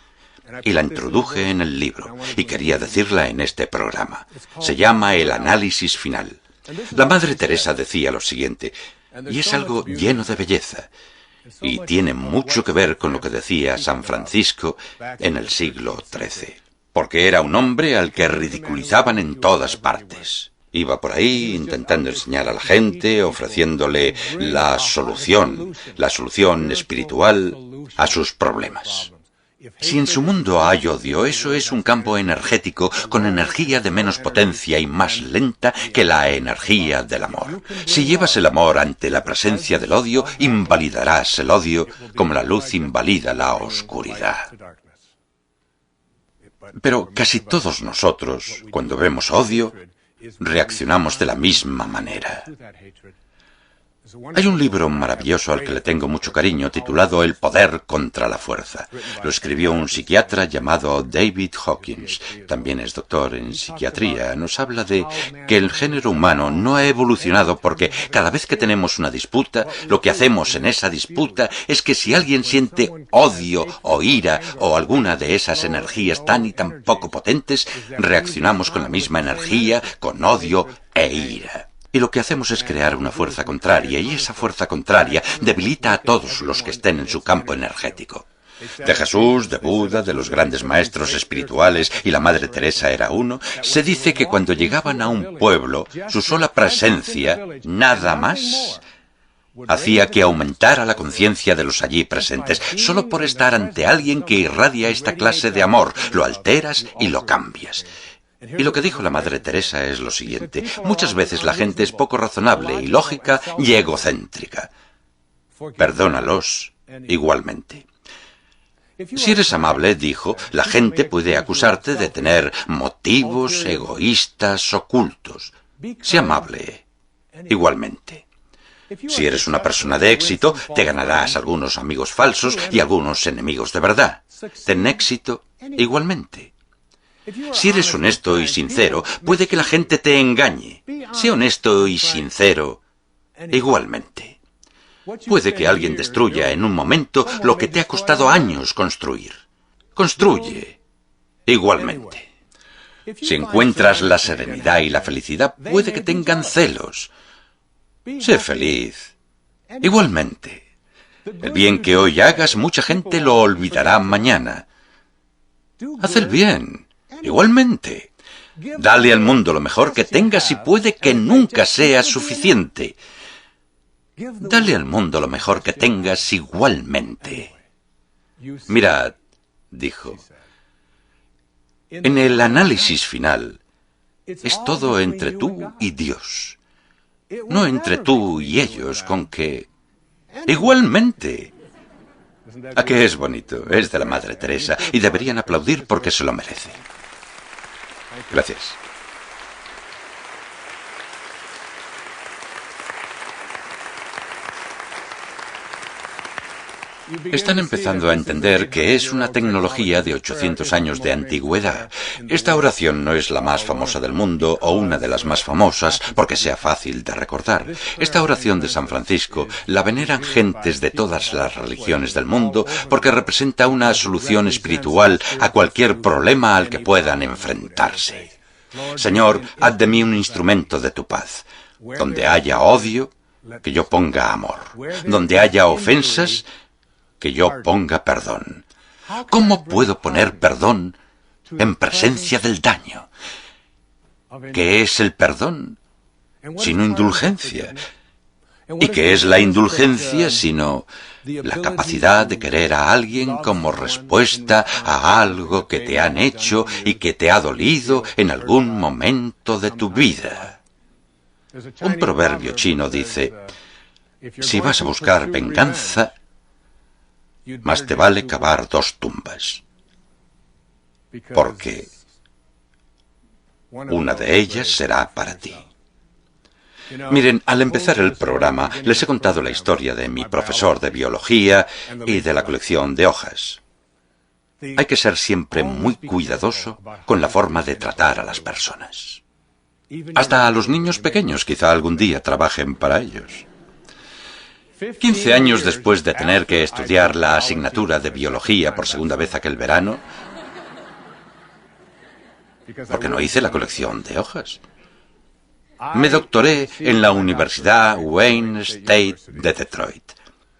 Y la introduje en el libro, y quería decirla en este programa. Se llama El análisis final. La Madre Teresa decía lo siguiente, y es algo lleno de belleza, y tiene mucho que ver con lo que decía San Francisco en el siglo XIII, porque era un hombre al que ridiculizaban en todas partes. Iba por ahí intentando enseñar a la gente, ofreciéndole la solución espiritual a sus problemas. Si en su mundo hay odio, eso es un campo energético con energía de menos potencia y más lenta que la energía del amor. Si llevas el amor ante la presencia del odio, invalidarás el odio como la luz invalida la oscuridad. Pero casi todos nosotros, cuando vemos odio, reaccionamos de la misma manera. Hay un libro maravilloso al que le tengo mucho cariño, titulado El poder contra la fuerza. Lo escribió un psiquiatra llamado David Hawkins. También es doctor en psiquiatría. Nos habla de que el género humano no ha evolucionado porque cada vez que tenemos una disputa, lo que hacemos en esa disputa es que si alguien siente odio o ira o alguna de esas energías tan y tan poco potentes, reaccionamos con la misma energía, con odio e ira. Y lo que hacemos es crear una fuerza contraria, y esa fuerza contraria debilita a todos los que estén en su campo energético. De Jesús, de Buda, de los grandes maestros espirituales, y la Madre Teresa era uno, se dice que cuando llegaban a un pueblo, su sola presencia, nada más, hacía que aumentara la conciencia de los allí presentes. Solo por estar ante alguien que irradia esta clase de amor, lo alteras y lo cambias. Y lo que dijo la Madre Teresa es lo siguiente: muchas veces la gente es poco razonable, ilógica y egocéntrica. Perdónalos igualmente. Si eres amable, dijo, la gente puede acusarte de tener motivos egoístas ocultos. Sé amable igualmente. Si eres una persona de éxito, te ganarás algunos amigos falsos y algunos enemigos de verdad. Ten éxito igualmente. Si eres honesto y sincero, puede que la gente te engañe. Sé honesto y sincero igualmente. Puede que alguien destruya en un momento lo que te ha costado años construir. Construye igualmente. Si encuentras la serenidad y la felicidad, puede que tengan celos. Sé feliz igualmente. El bien que hoy hagas, mucha gente lo olvidará mañana. Haz el bien, igualmente. Dale al mundo lo mejor que tengas y puede que nunca sea suficiente. Dale al mundo lo mejor que tengas igualmente. Mirad, dijo, en el análisis final es todo entre tú y Dios, no entre tú y ellos, con que igualmente. ¿A qué es bonito? Es de la Madre Teresa y deberían aplaudir porque se lo merece. Gracias. Están empezando a entender que es una tecnología de 800 años de antigüedad. Esta oración no es la más famosa del mundo o una de las más famosas porque sea fácil de recordar. Esta oración de San Francisco la veneran gentes de todas las religiones del mundo porque representa una solución espiritual a cualquier problema al que puedan enfrentarse. Señor, haz de mí un instrumento de tu paz. Donde haya odio, que yo ponga amor. Donde haya ofensas, que yo ponga perdón. ¿Cómo puedo poner perdón en presencia del daño? ¿Qué es el perdón sino indulgencia? ¿Y qué es la indulgencia sino la capacidad de querer a alguien como respuesta a algo que te han hecho y que te ha dolido en algún momento de tu vida? Un proverbio chino dice, si vas a buscar venganza, más te vale cavar 2 tumbas, porque una de ellas será para ti. Miren, al empezar el programa les he contado la historia de mi profesor de biología y de la colección de hojas. Hay que ser siempre muy cuidadoso con la forma de tratar a las personas. Hasta a los niños pequeños quizá algún día trabajen para ellos. 15 años después de tener que estudiar la asignatura de biología por segunda vez aquel verano, porque no hice la colección de hojas, me doctoré en la Universidad Wayne State de Detroit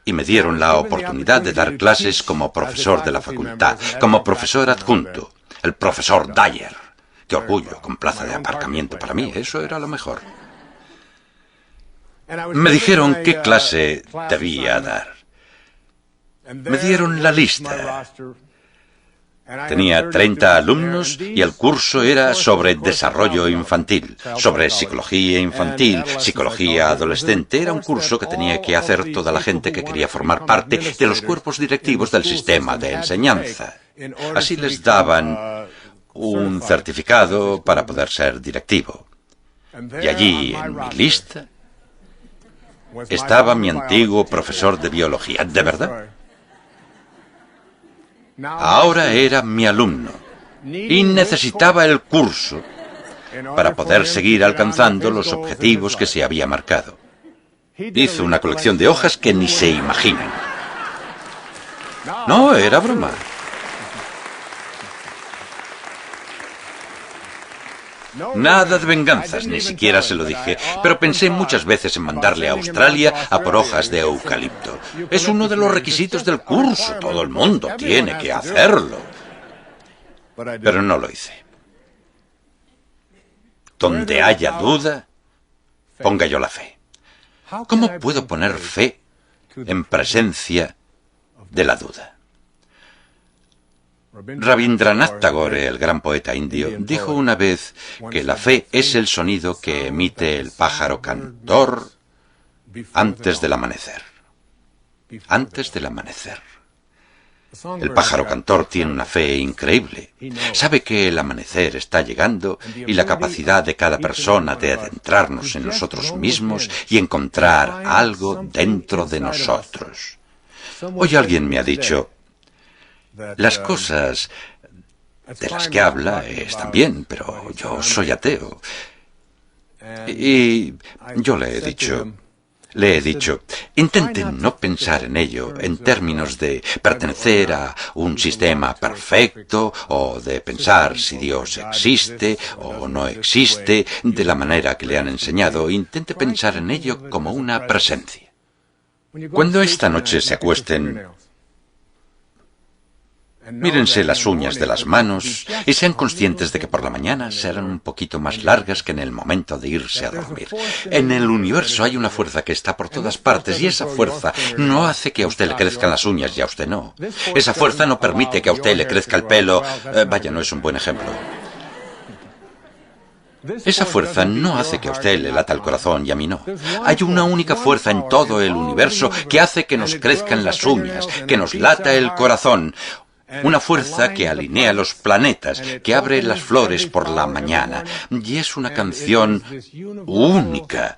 y me dieron la oportunidad de dar clases como profesor de la facultad, como profesor adjunto, el profesor Dyer. Qué orgullo, con plaza de aparcamiento para mí, eso era lo mejor. Me dijeron qué clase debía dar. Me dieron la lista. Tenía 30 alumnos y el curso era sobre desarrollo infantil, sobre psicología infantil, psicología adolescente. Era un curso que tenía que hacer toda la gente que quería formar parte de los cuerpos directivos del sistema de enseñanza. Así les daban un certificado para poder ser directivo. Y allí, en mi lista, estaba mi antiguo profesor de biología. ¿De verdad? Ahora era mi alumno y necesitaba el curso para poder seguir alcanzando los objetivos que se había marcado. Hizo una colección de hojas que ni se imaginan. No, era broma. Nada de venganzas, ni siquiera se lo dije, pero pensé muchas veces en mandarle a Australia a por hojas de eucalipto. Es uno de los requisitos del curso, todo el mundo tiene que hacerlo. Pero no lo hice. Donde haya duda, ponga yo la fe. ¿Cómo puedo poner fe en presencia de la duda? Rabindranath Tagore, el gran poeta indio, dijo una vez que la fe es el sonido que emite el pájaro cantor antes del amanecer. Antes del amanecer. El pájaro cantor tiene una fe increíble. Sabe que el amanecer está llegando y la capacidad de cada persona de adentrarnos en nosotros mismos y encontrar algo dentro de nosotros. Hoy alguien me ha dicho, las cosas de las que habla están bien, pero yo soy ateo. Y yo le he dicho, intenten no pensar en ello en términos de pertenecer a un sistema perfecto o de pensar si Dios existe o no existe de la manera que le han enseñado. Intente pensar en ello como una presencia. Cuando esta noche se acuesten, mírense las uñas de las manos y sean conscientes de que por la mañana serán un poquito más largas que en el momento de irse a dormir. En el universo hay una fuerza que está por todas partes y esa fuerza no hace que a usted le crezcan las uñas y a usted no. Esa fuerza no permite que a usted le crezca el pelo. Vaya, no es un buen ejemplo. Esa fuerza no hace que a usted le lata el corazón y a mí no. Hay una única fuerza en todo el universo que hace que nos crezcan las uñas, que nos lata el corazón. Una fuerza que alinea los planetas, que abre las flores por la mañana. Y es una canción única,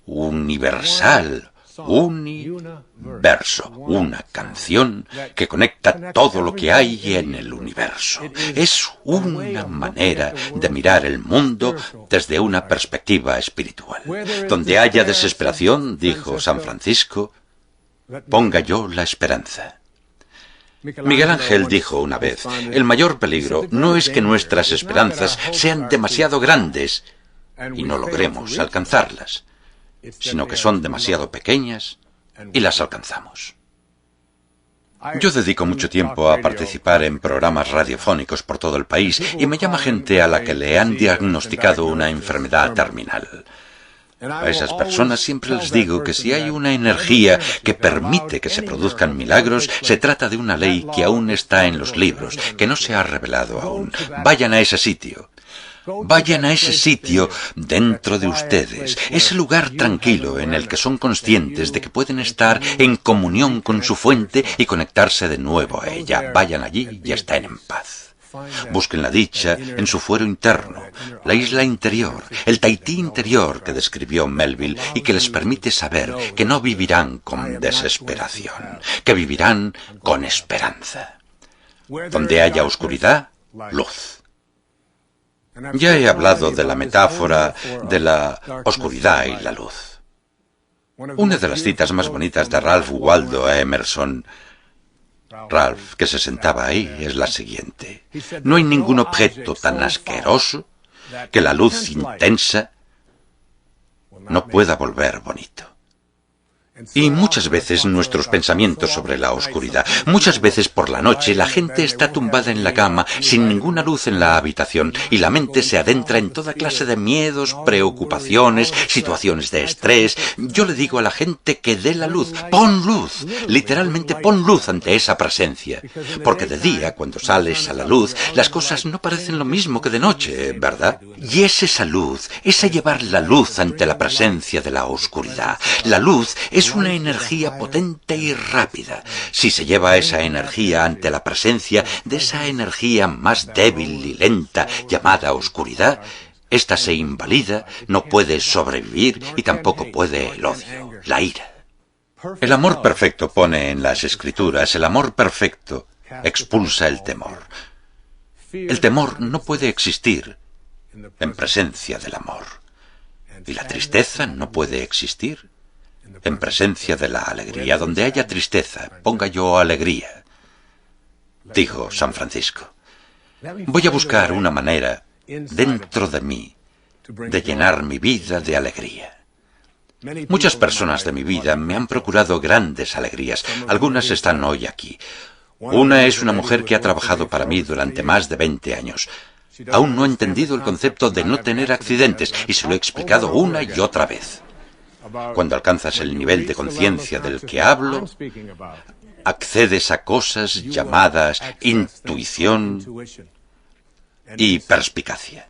universal, universo. Una canción que conecta todo lo que hay en el universo. Es una manera de mirar el mundo desde una perspectiva espiritual. Donde haya desesperación, dijo San Francisco, ponga yo la esperanza. Miguel Ángel dijo una vez, el mayor peligro no es que nuestras esperanzas sean demasiado grandes y no logremos alcanzarlas, sino que son demasiado pequeñas y las alcanzamos. Yo dedico mucho tiempo a participar en programas radiofónicos por todo el país y me llama gente a la que le han diagnosticado una enfermedad terminal. A esas personas siempre les digo que si hay una energía que permite que se produzcan milagros, se trata de una ley que aún está en los libros, que no se ha revelado aún. Vayan a ese sitio. Vayan a ese sitio dentro de ustedes, ese lugar tranquilo en el que son conscientes de que pueden estar en comunión con su fuente y conectarse de nuevo a ella. Vayan allí y estén en paz. Busquen la dicha en su fuero interno, la isla interior, el Tahití interior que describió Melville y que les permite saber que no vivirán con desesperación, que vivirán con esperanza. Donde haya oscuridad, luz. Ya he hablado de la metáfora de la oscuridad y la luz. Una de las citas más bonitas de Ralph Waldo Emerson, Ralph, que se sentaba ahí, es la siguiente. No hay ningún objeto tan asqueroso que la luz intensa no pueda volver bonito. Y muchas veces nuestros pensamientos sobre la oscuridad, muchas veces por la noche la gente está tumbada en la cama sin ninguna luz en la habitación y la mente se adentra en toda clase de miedos, preocupaciones, situaciones de estrés. Yo le digo a la gente que dé la luz, pon luz, literalmente pon luz ante esa presencia, porque de día, cuando sales a la luz, las cosas no parecen lo mismo que de noche, ¿verdad? Y es esa luz, ese llevar la luz ante la presencia de la oscuridad. La luz es una energía potente y rápida. Si se lleva esa energía ante la presencia de esa energía más débil y lenta llamada oscuridad, esta se invalida, no puede sobrevivir y tampoco puede el odio, la ira. El amor perfecto pone en las Escrituras, el amor perfecto expulsa el temor. El temor no puede existir en presencia del amor. Y la tristeza no puede existir en presencia de la alegría. Donde haya tristeza, ponga yo alegría, dijo San Francisco. Voy a buscar una manera dentro de mí de llenar mi vida de alegría. Muchas personas de mi vida me han procurado grandes alegrías. Algunas están hoy aquí. Una es una mujer que ha trabajado para mí durante más de 20 años. Aún no he entendido el concepto de no tener accidentes y se lo he explicado una y otra vez. Cuando alcanzas el nivel de conciencia del que hablo, accedes a cosas llamadas intuición y perspicacia.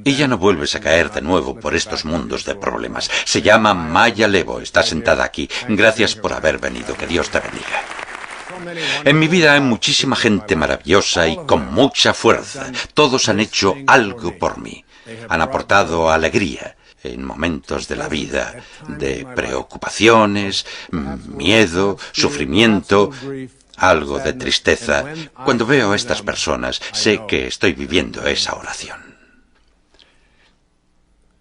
Y ya no vuelves a caer de nuevo por estos mundos de problemas. Se llama Maya Levo, está sentada aquí. Gracias por haber venido, que Dios te bendiga. En mi vida hay muchísima gente maravillosa y con mucha fuerza. Todos han hecho algo por mí. Han aportado alegría en momentos de la vida de preocupaciones, miedo, sufrimiento, algo de tristeza. Cuando veo a estas personas, sé que estoy viviendo esa oración.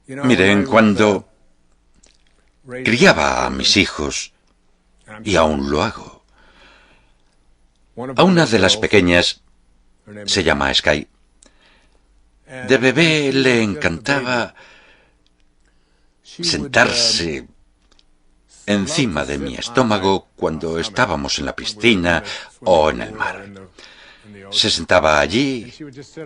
Miren, cuando criaba a mis hijos, y aún lo hago, a una de las pequeñas, se llama Sky, de bebé le encantaba sentarse encima de mi estómago cuando estábamos en la piscina o en el mar. Se sentaba allí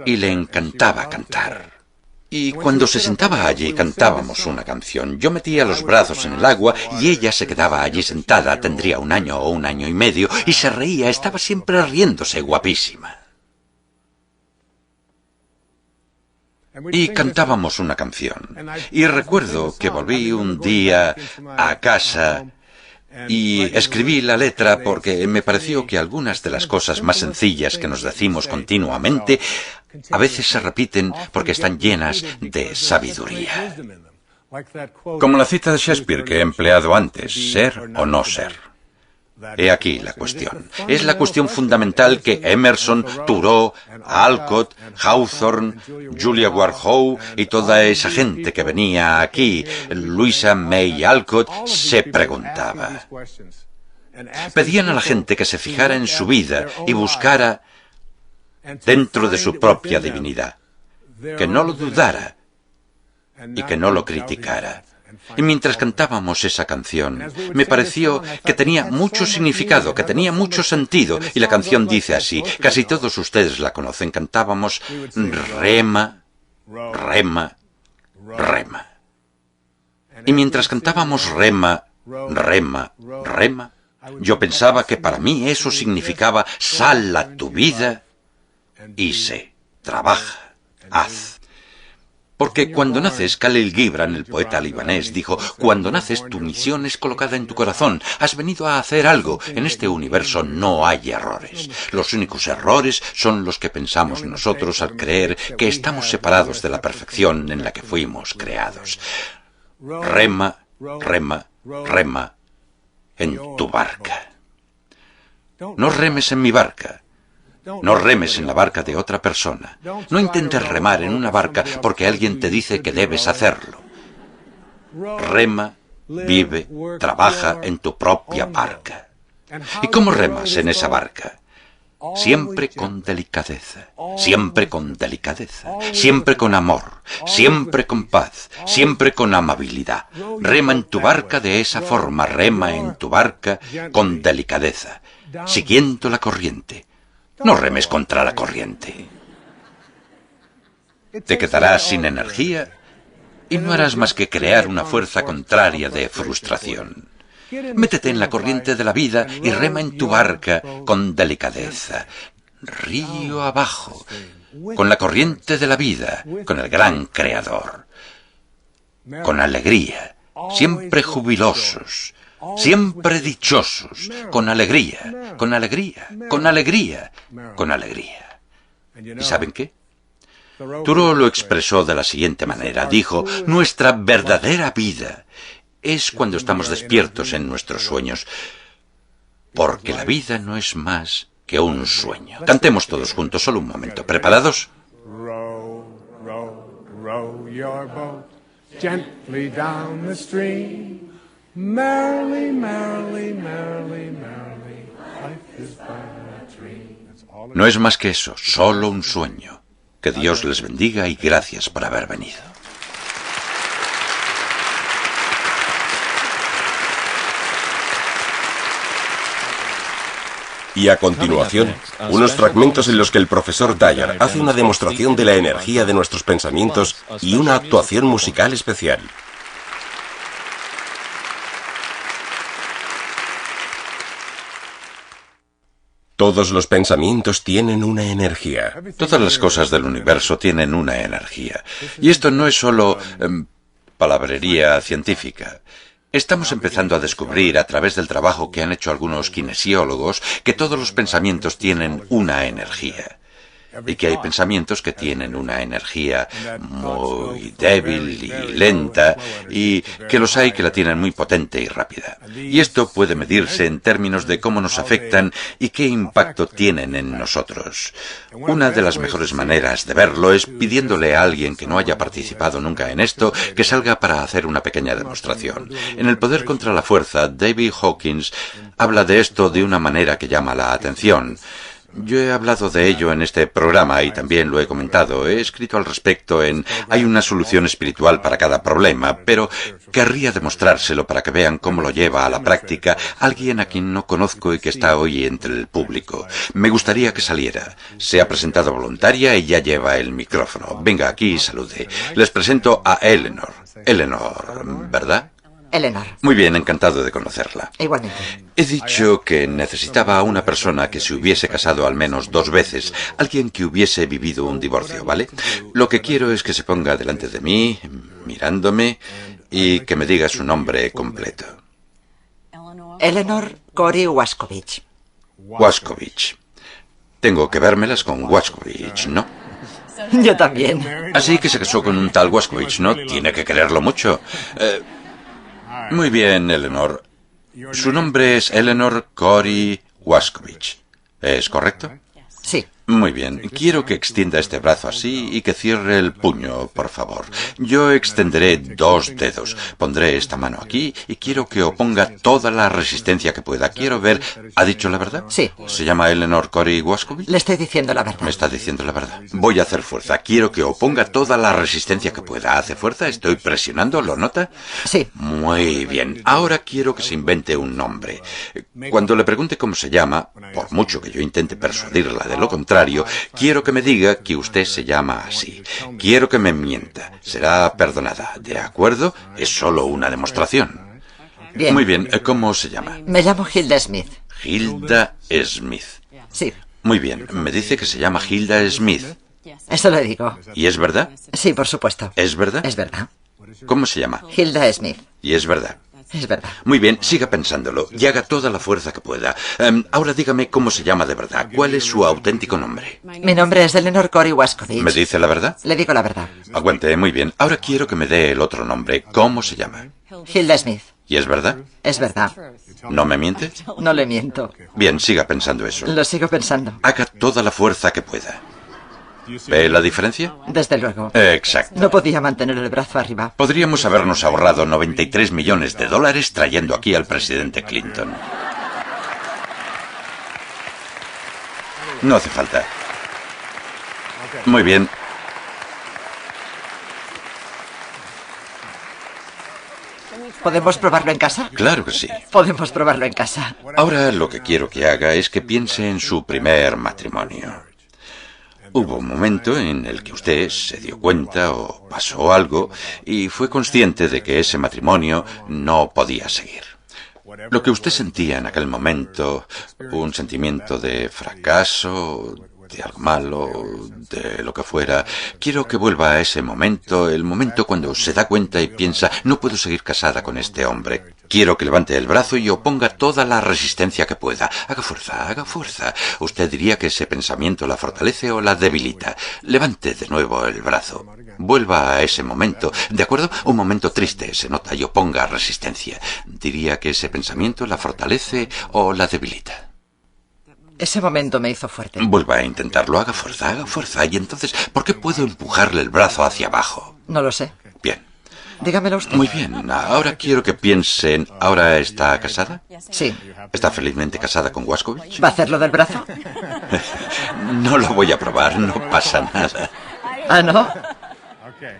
y le encantaba cantar. Y cuando se sentaba allí cantábamos una canción. Yo metía los brazos en el agua y ella se quedaba allí sentada. Tendría 1 año o 1 año y medio y se reía. Estaba siempre riéndose, guapísima. Y cantábamos una canción. Y recuerdo que volví un día a casa y escribí la letra porque me pareció que algunas de las cosas más sencillas que nos decimos continuamente a veces se repiten porque están llenas de sabiduría. Como la cita de Shakespeare que he empleado antes, ser o no ser. He aquí la cuestión. Es la cuestión fundamental que Emerson, Thoreau, Alcott, Hawthorne, Julia Ward Howe y toda esa gente que venía aquí, Louisa May Alcott, se preguntaba. Pedían a la gente que se fijara en su vida y buscara dentro de su propia divinidad, que no lo dudara y que no lo criticara. Y mientras cantábamos esa canción, me pareció que tenía mucho significado, que tenía mucho sentido. Y la canción dice así, casi todos ustedes la conocen, cantábamos rema, rema, rema. Y mientras cantábamos rema, rema, rema, yo pensaba que para mí eso significaba sal a tu vida y sé, trabaja, haz. Porque cuando naces, Khalil Gibran, el poeta libanés, dijo, cuando naces tu misión es colocada en tu corazón. Has venido a hacer algo. En este universo no hay errores. Los únicos errores son los que pensamos nosotros al creer que estamos separados de la perfección en la que fuimos creados. Rema, rema, rema en tu barca. No remes en mi barca. No remes en la barca de otra persona. No intentes remar en una barca porque alguien te dice que debes hacerlo. Rema, vive, trabaja en tu propia barca. ¿Y cómo remas en esa barca? Siempre con delicadeza, siempre con delicadeza, siempre con amor, siempre con paz, siempre con amabilidad. Rema en tu barca de esa forma, rema en tu barca con delicadeza, siguiendo la corriente. No remes contra la corriente. Te quedarás sin energía y no harás más que crear una fuerza contraria de frustración. Métete en la corriente de la vida y rema en tu barca con delicadeza, río abajo, con la corriente de la vida, con el gran Creador, con alegría, siempre jubilosos, siempre dichosos, con alegría, con alegría, con alegría, con alegría. ¿Y saben qué? Thoreau lo expresó de la siguiente manera. Dijo, nuestra verdadera vida es cuando estamos despiertos en nuestros sueños, porque la vida no es más que un sueño. Cantemos todos juntos, solo un momento. ¿Preparados? Row, row, row your boat gently down the stream. Merrily, merrily, merrily, merrily, life is but a dream. No es más que eso, solo un sueño. Que Dios les bendiga y gracias por haber venido. Y a continuación, unos fragmentos en los que el profesor Dyer hace una demostración de la energía de nuestros pensamientos y una actuación musical especial. Todos los pensamientos tienen una energía. Todas las cosas del universo tienen una energía. Y esto no es solo palabrería científica. Estamos empezando a descubrir, a través del trabajo que han hecho algunos kinesiólogos, que todos los pensamientos tienen una energía. Y que hay pensamientos que tienen una energía muy débil y lenta, y que los hay que la tienen muy potente y rápida. Y esto puede medirse en términos de cómo nos afectan y qué impacto tienen en nosotros. Una de las mejores maneras de verlo es pidiéndole a alguien que no haya participado nunca en esto que salga para hacer una pequeña demostración. En El poder contra la fuerza, David Hawkins habla de esto de una manera que llama la atención. Yo he hablado de ello en este programa y también lo he comentado. He escrito al respecto en Hay una solución espiritual para cada problema, pero querría demostrárselo para que vean cómo lo lleva a la práctica alguien a quien no conozco y que está hoy entre el público. Me gustaría que saliera. Se ha presentado voluntaria y ya lleva el micrófono. Venga aquí y salude. Les presento a Eleanor. Eleanor, ¿verdad? Eleanor. Muy bien, encantado de conocerla. Igualmente. He dicho que necesitaba a una persona que se hubiese casado al menos 2 veces, alguien que hubiese vivido un divorcio, ¿vale? Lo que quiero es que se ponga delante de mí, mirándome, y que me diga su nombre completo. Eleanor Cory Wascovich. Wascovich. Tengo que vérmelas con Wascovich, ¿no? Yo también. Así que se casó con un tal Wascovich, ¿no? Tiene que quererlo mucho. Muy bien, Eleanor. Su nombre es Eleanor Cory Wascovich. ¿Es correcto? Sí. Muy bien. Quiero que extienda este brazo así y que cierre el puño, por favor. Yo extenderé 2 dedos. Pondré esta mano aquí y quiero que oponga toda la resistencia que pueda. Quiero ver... ¿Ha dicho la verdad? Sí. ¿Se llama Eleanor Cory Wascovich? Le estoy diciendo la verdad. Me está diciendo la verdad. Voy a hacer fuerza. Quiero que oponga toda la resistencia que pueda. ¿Hace fuerza? Estoy presionando. ¿Lo nota? Sí. Muy bien. Ahora quiero que se invente un nombre. Cuando le pregunte cómo se llama, por mucho que yo intente persuadirla de lo contrario, quiero que me diga que usted se llama así. Quiero que me mienta. Será perdonada. ¿De acuerdo? Es solo una demostración. Bien. Muy bien. ¿Cómo se llama? Me llamo Hilda Smith. Hilda Smith. Sí. Muy bien. Me dice que se llama Hilda Smith. Eso le digo. ¿Y es verdad? Sí, por supuesto. ¿Es verdad? Es verdad. ¿Cómo se llama? Hilda Smith. Y es verdad. Es verdad. Muy bien, siga pensándolo y haga toda la fuerza que pueda. Ahora dígame cómo se llama de verdad. ¿Cuál es su auténtico nombre? Mi nombre es Eleanor Cory Wascovich. ¿Me dice la verdad? Le digo la verdad. Aguante, muy bien. Ahora quiero que me dé el otro nombre. ¿Cómo se llama? Hilda Smith. ¿Y es verdad? Es verdad. ¿No me miente? No le miento. Bien, siga pensando eso. Lo sigo pensando. Haga toda la fuerza que pueda. ¿Ve la diferencia? Desde luego. Exacto. No podía mantener el brazo arriba. Podríamos habernos ahorrado 93 millones de dólares trayendo aquí al presidente Clinton. No hace falta. Muy bien. ¿Podemos probarlo en casa? Claro que sí. Podemos probarlo en casa. Ahora lo que quiero que haga es que piense en su primer matrimonio. Hubo un momento en el que usted se dio cuenta o pasó algo y fue consciente de que ese matrimonio no podía seguir. Lo que usted sentía en aquel momento, un sentimiento de fracaso, de algo malo, de lo que fuera, quiero que vuelva a ese momento, el momento cuando se da cuenta y piensa, no puedo seguir casada con este hombre. Quiero que levante el brazo y oponga toda la resistencia que pueda. Haga fuerza, haga fuerza. ¿Usted diría que ese pensamiento la fortalece o la debilita? Levante de nuevo el brazo. Vuelva a ese momento, ¿de acuerdo? Un momento triste, se nota, y oponga resistencia. ¿Diría que ese pensamiento la fortalece o la debilita? Ese momento me hizo fuerte. Vuelva a intentarlo, haga fuerza. Y entonces, ¿por qué puedo empujarle el brazo hacia abajo? No lo sé. Bien. Dígamelo usted. Muy bien, ahora quiero que piensen, ¿ahora está casada? Sí. ¿Está felizmente casada con Wascovich? ¿Va a hacerlo del brazo? No lo voy a probar, no pasa nada. ¿Ah, no?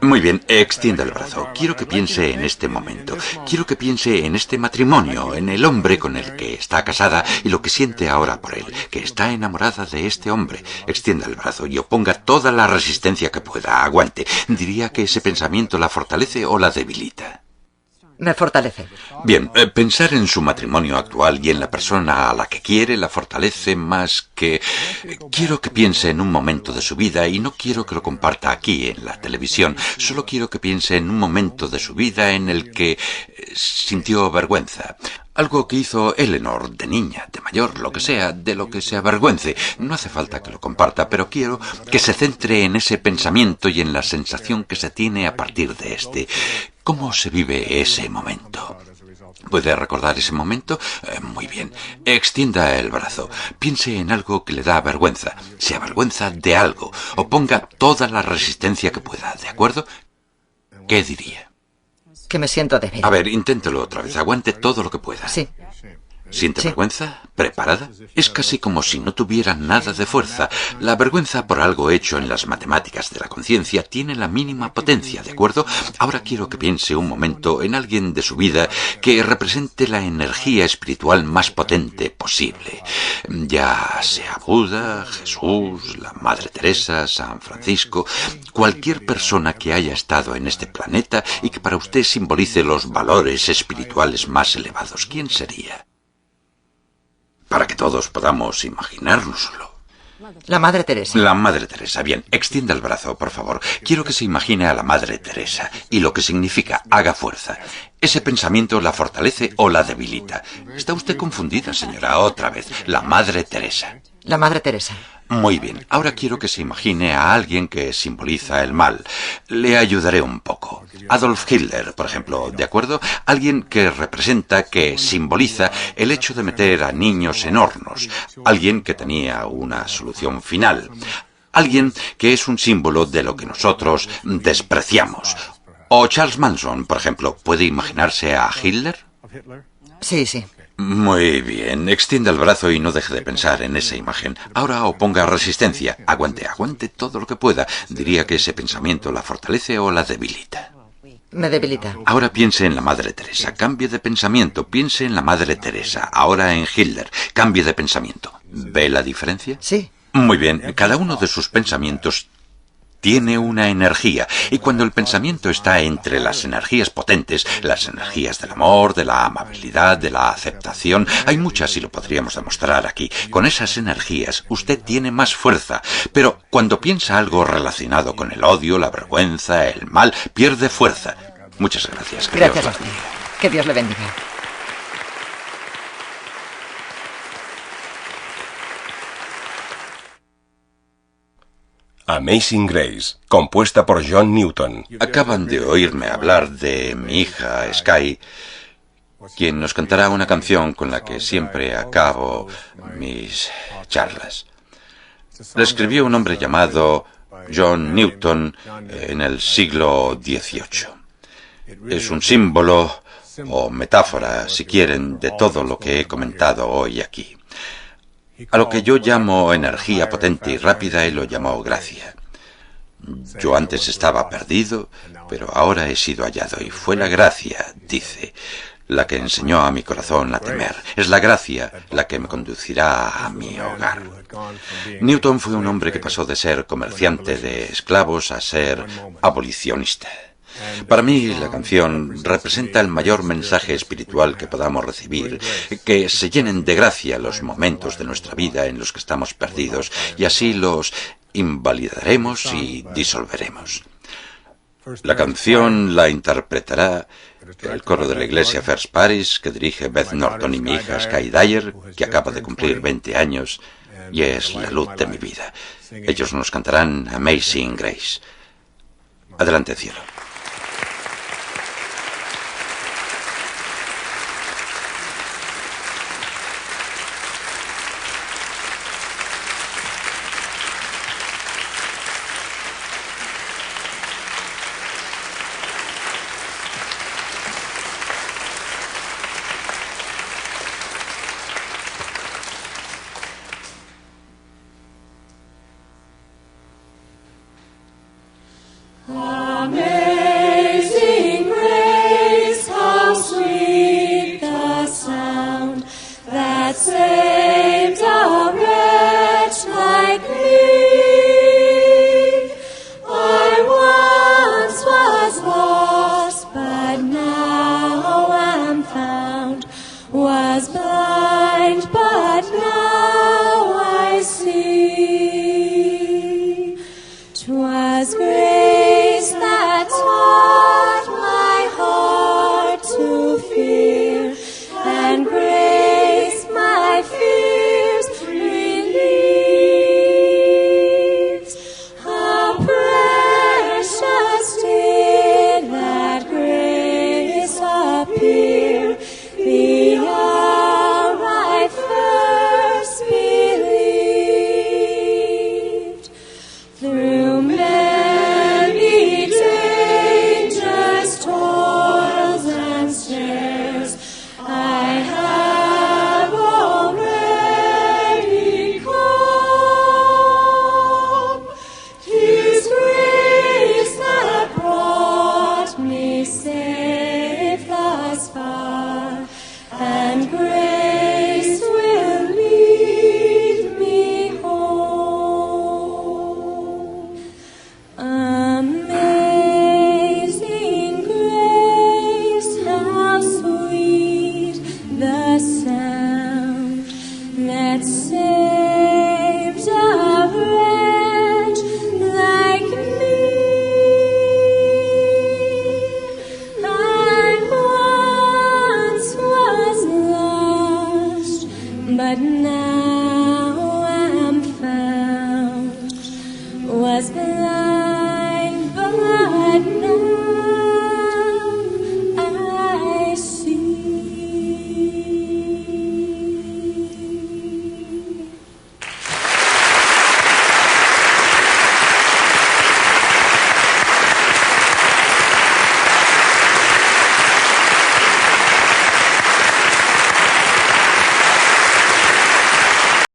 Muy bien, extienda el brazo. Quiero que piense en este momento. Quiero que piense en este matrimonio, en el hombre con el que está casada y lo que siente ahora por él, que está enamorada de este hombre. Extienda el brazo y oponga toda la resistencia que pueda. Aguante. ¿Diría que ese pensamiento la fortalece o la debilita? Me fortalece. Bien, pensar en su matrimonio actual y en la persona a la que quiere la fortalece más que... Quiero que piense en un momento de su vida y no quiero que lo comparta aquí en la televisión. Solo quiero que piense en un momento de su vida en el que sintió vergüenza. Algo que hizo Eleanor de niña, de mayor, lo que sea, de lo que se avergüence. No hace falta que lo comparta, pero quiero que se centre en ese pensamiento y en la sensación que se tiene a partir de este. ¿Cómo se vive ese momento? ¿Puede recordar ese momento? Muy bien. Extienda el brazo. Piense en algo que le da vergüenza. Se avergüenza de algo. O ponga toda la resistencia que pueda, ¿de acuerdo? ¿Qué diría? Que me siento débil. A ver, inténtelo otra vez. Aguante todo lo que pueda. Sí. ¿Siente Sí. vergüenza? ¿Preparada? Es casi como si no tuviera nada de fuerza. La vergüenza por algo hecho en las matemáticas de la conciencia tiene la mínima potencia, ¿de acuerdo? Ahora quiero que piense un momento en alguien de su vida que represente la energía espiritual más potente posible. Ya sea Buda, Jesús, la Madre Teresa, San Francisco, cualquier persona que haya estado en este planeta y que para usted simbolice los valores espirituales más elevados. ¿Quién sería? Para que todos podamos imaginárnoslo. La Madre Teresa. La Madre Teresa. Bien, extienda el brazo, por favor. Quiero que se imagine a la Madre Teresa y lo que significa haga fuerza. ¿Ese pensamiento la fortalece o la debilita? Está usted confundida, señora. Otra vez. La Madre Teresa. La Madre Teresa. Muy bien. Ahora quiero que se imagine a alguien que simboliza el mal. Le ayudaré un poco. Adolf Hitler, por ejemplo, ¿de acuerdo? Alguien que representa, que simboliza el hecho de meter a niños en hornos. Alguien que tenía una solución final. Alguien que es un símbolo de lo que nosotros despreciamos. O Charles Manson, por ejemplo. ¿Puede imaginarse a Hitler? Sí, sí. Muy bien, extienda el brazo y no deje de pensar en esa imagen. Ahora oponga resistencia. Aguante todo lo que pueda. Diría que ese pensamiento la fortalece o la debilita. Me debilita. Ahora piense en la Madre Teresa. Cambie de pensamiento. Piense en la Madre Teresa. Ahora en Hitler. Cambie de pensamiento. ¿Ve la diferencia? Sí. Muy bien, cada uno de sus pensamientos tiene una energía, y cuando el pensamiento está entre las energías potentes, las energías del amor, de la amabilidad, de la aceptación, hay muchas y lo podríamos demostrar aquí. Con esas energías usted tiene más fuerza, pero cuando piensa algo relacionado con el odio, la vergüenza, el mal, pierde fuerza. Muchas gracias. Que Gracias Dios a la usted. bendiga. Que Dios le bendiga. Amazing Grace, compuesta por John Newton. Acaban de oírme hablar de mi hija Sky, quien nos cantará una canción con la que siempre acabo mis charlas. La escribió un hombre llamado John Newton en el siglo XVIII. Es un símbolo o metáfora, si quieren, de todo lo que he comentado hoy aquí. A lo que yo llamo energía potente y rápida, él lo llamó gracia. Yo antes estaba perdido, pero ahora he sido hallado, y fue la gracia, dice, la que enseñó a mi corazón a temer. Es la gracia la que me conducirá a mi hogar. Newton fue un hombre que pasó de ser comerciante de esclavos a ser abolicionista. Para mí, la canción representa el mayor mensaje espiritual que podamos recibir, que se llenen de gracia los momentos de nuestra vida en los que estamos perdidos, y así los invalidaremos y disolveremos. La canción la interpretará el coro de la iglesia First Parish, que dirige Beth Norton, y mi hija Sky Dyer, que acaba de cumplir 20 años, y es la luz de mi vida. Ellos nos cantarán Amazing Grace. Adelante, cielo.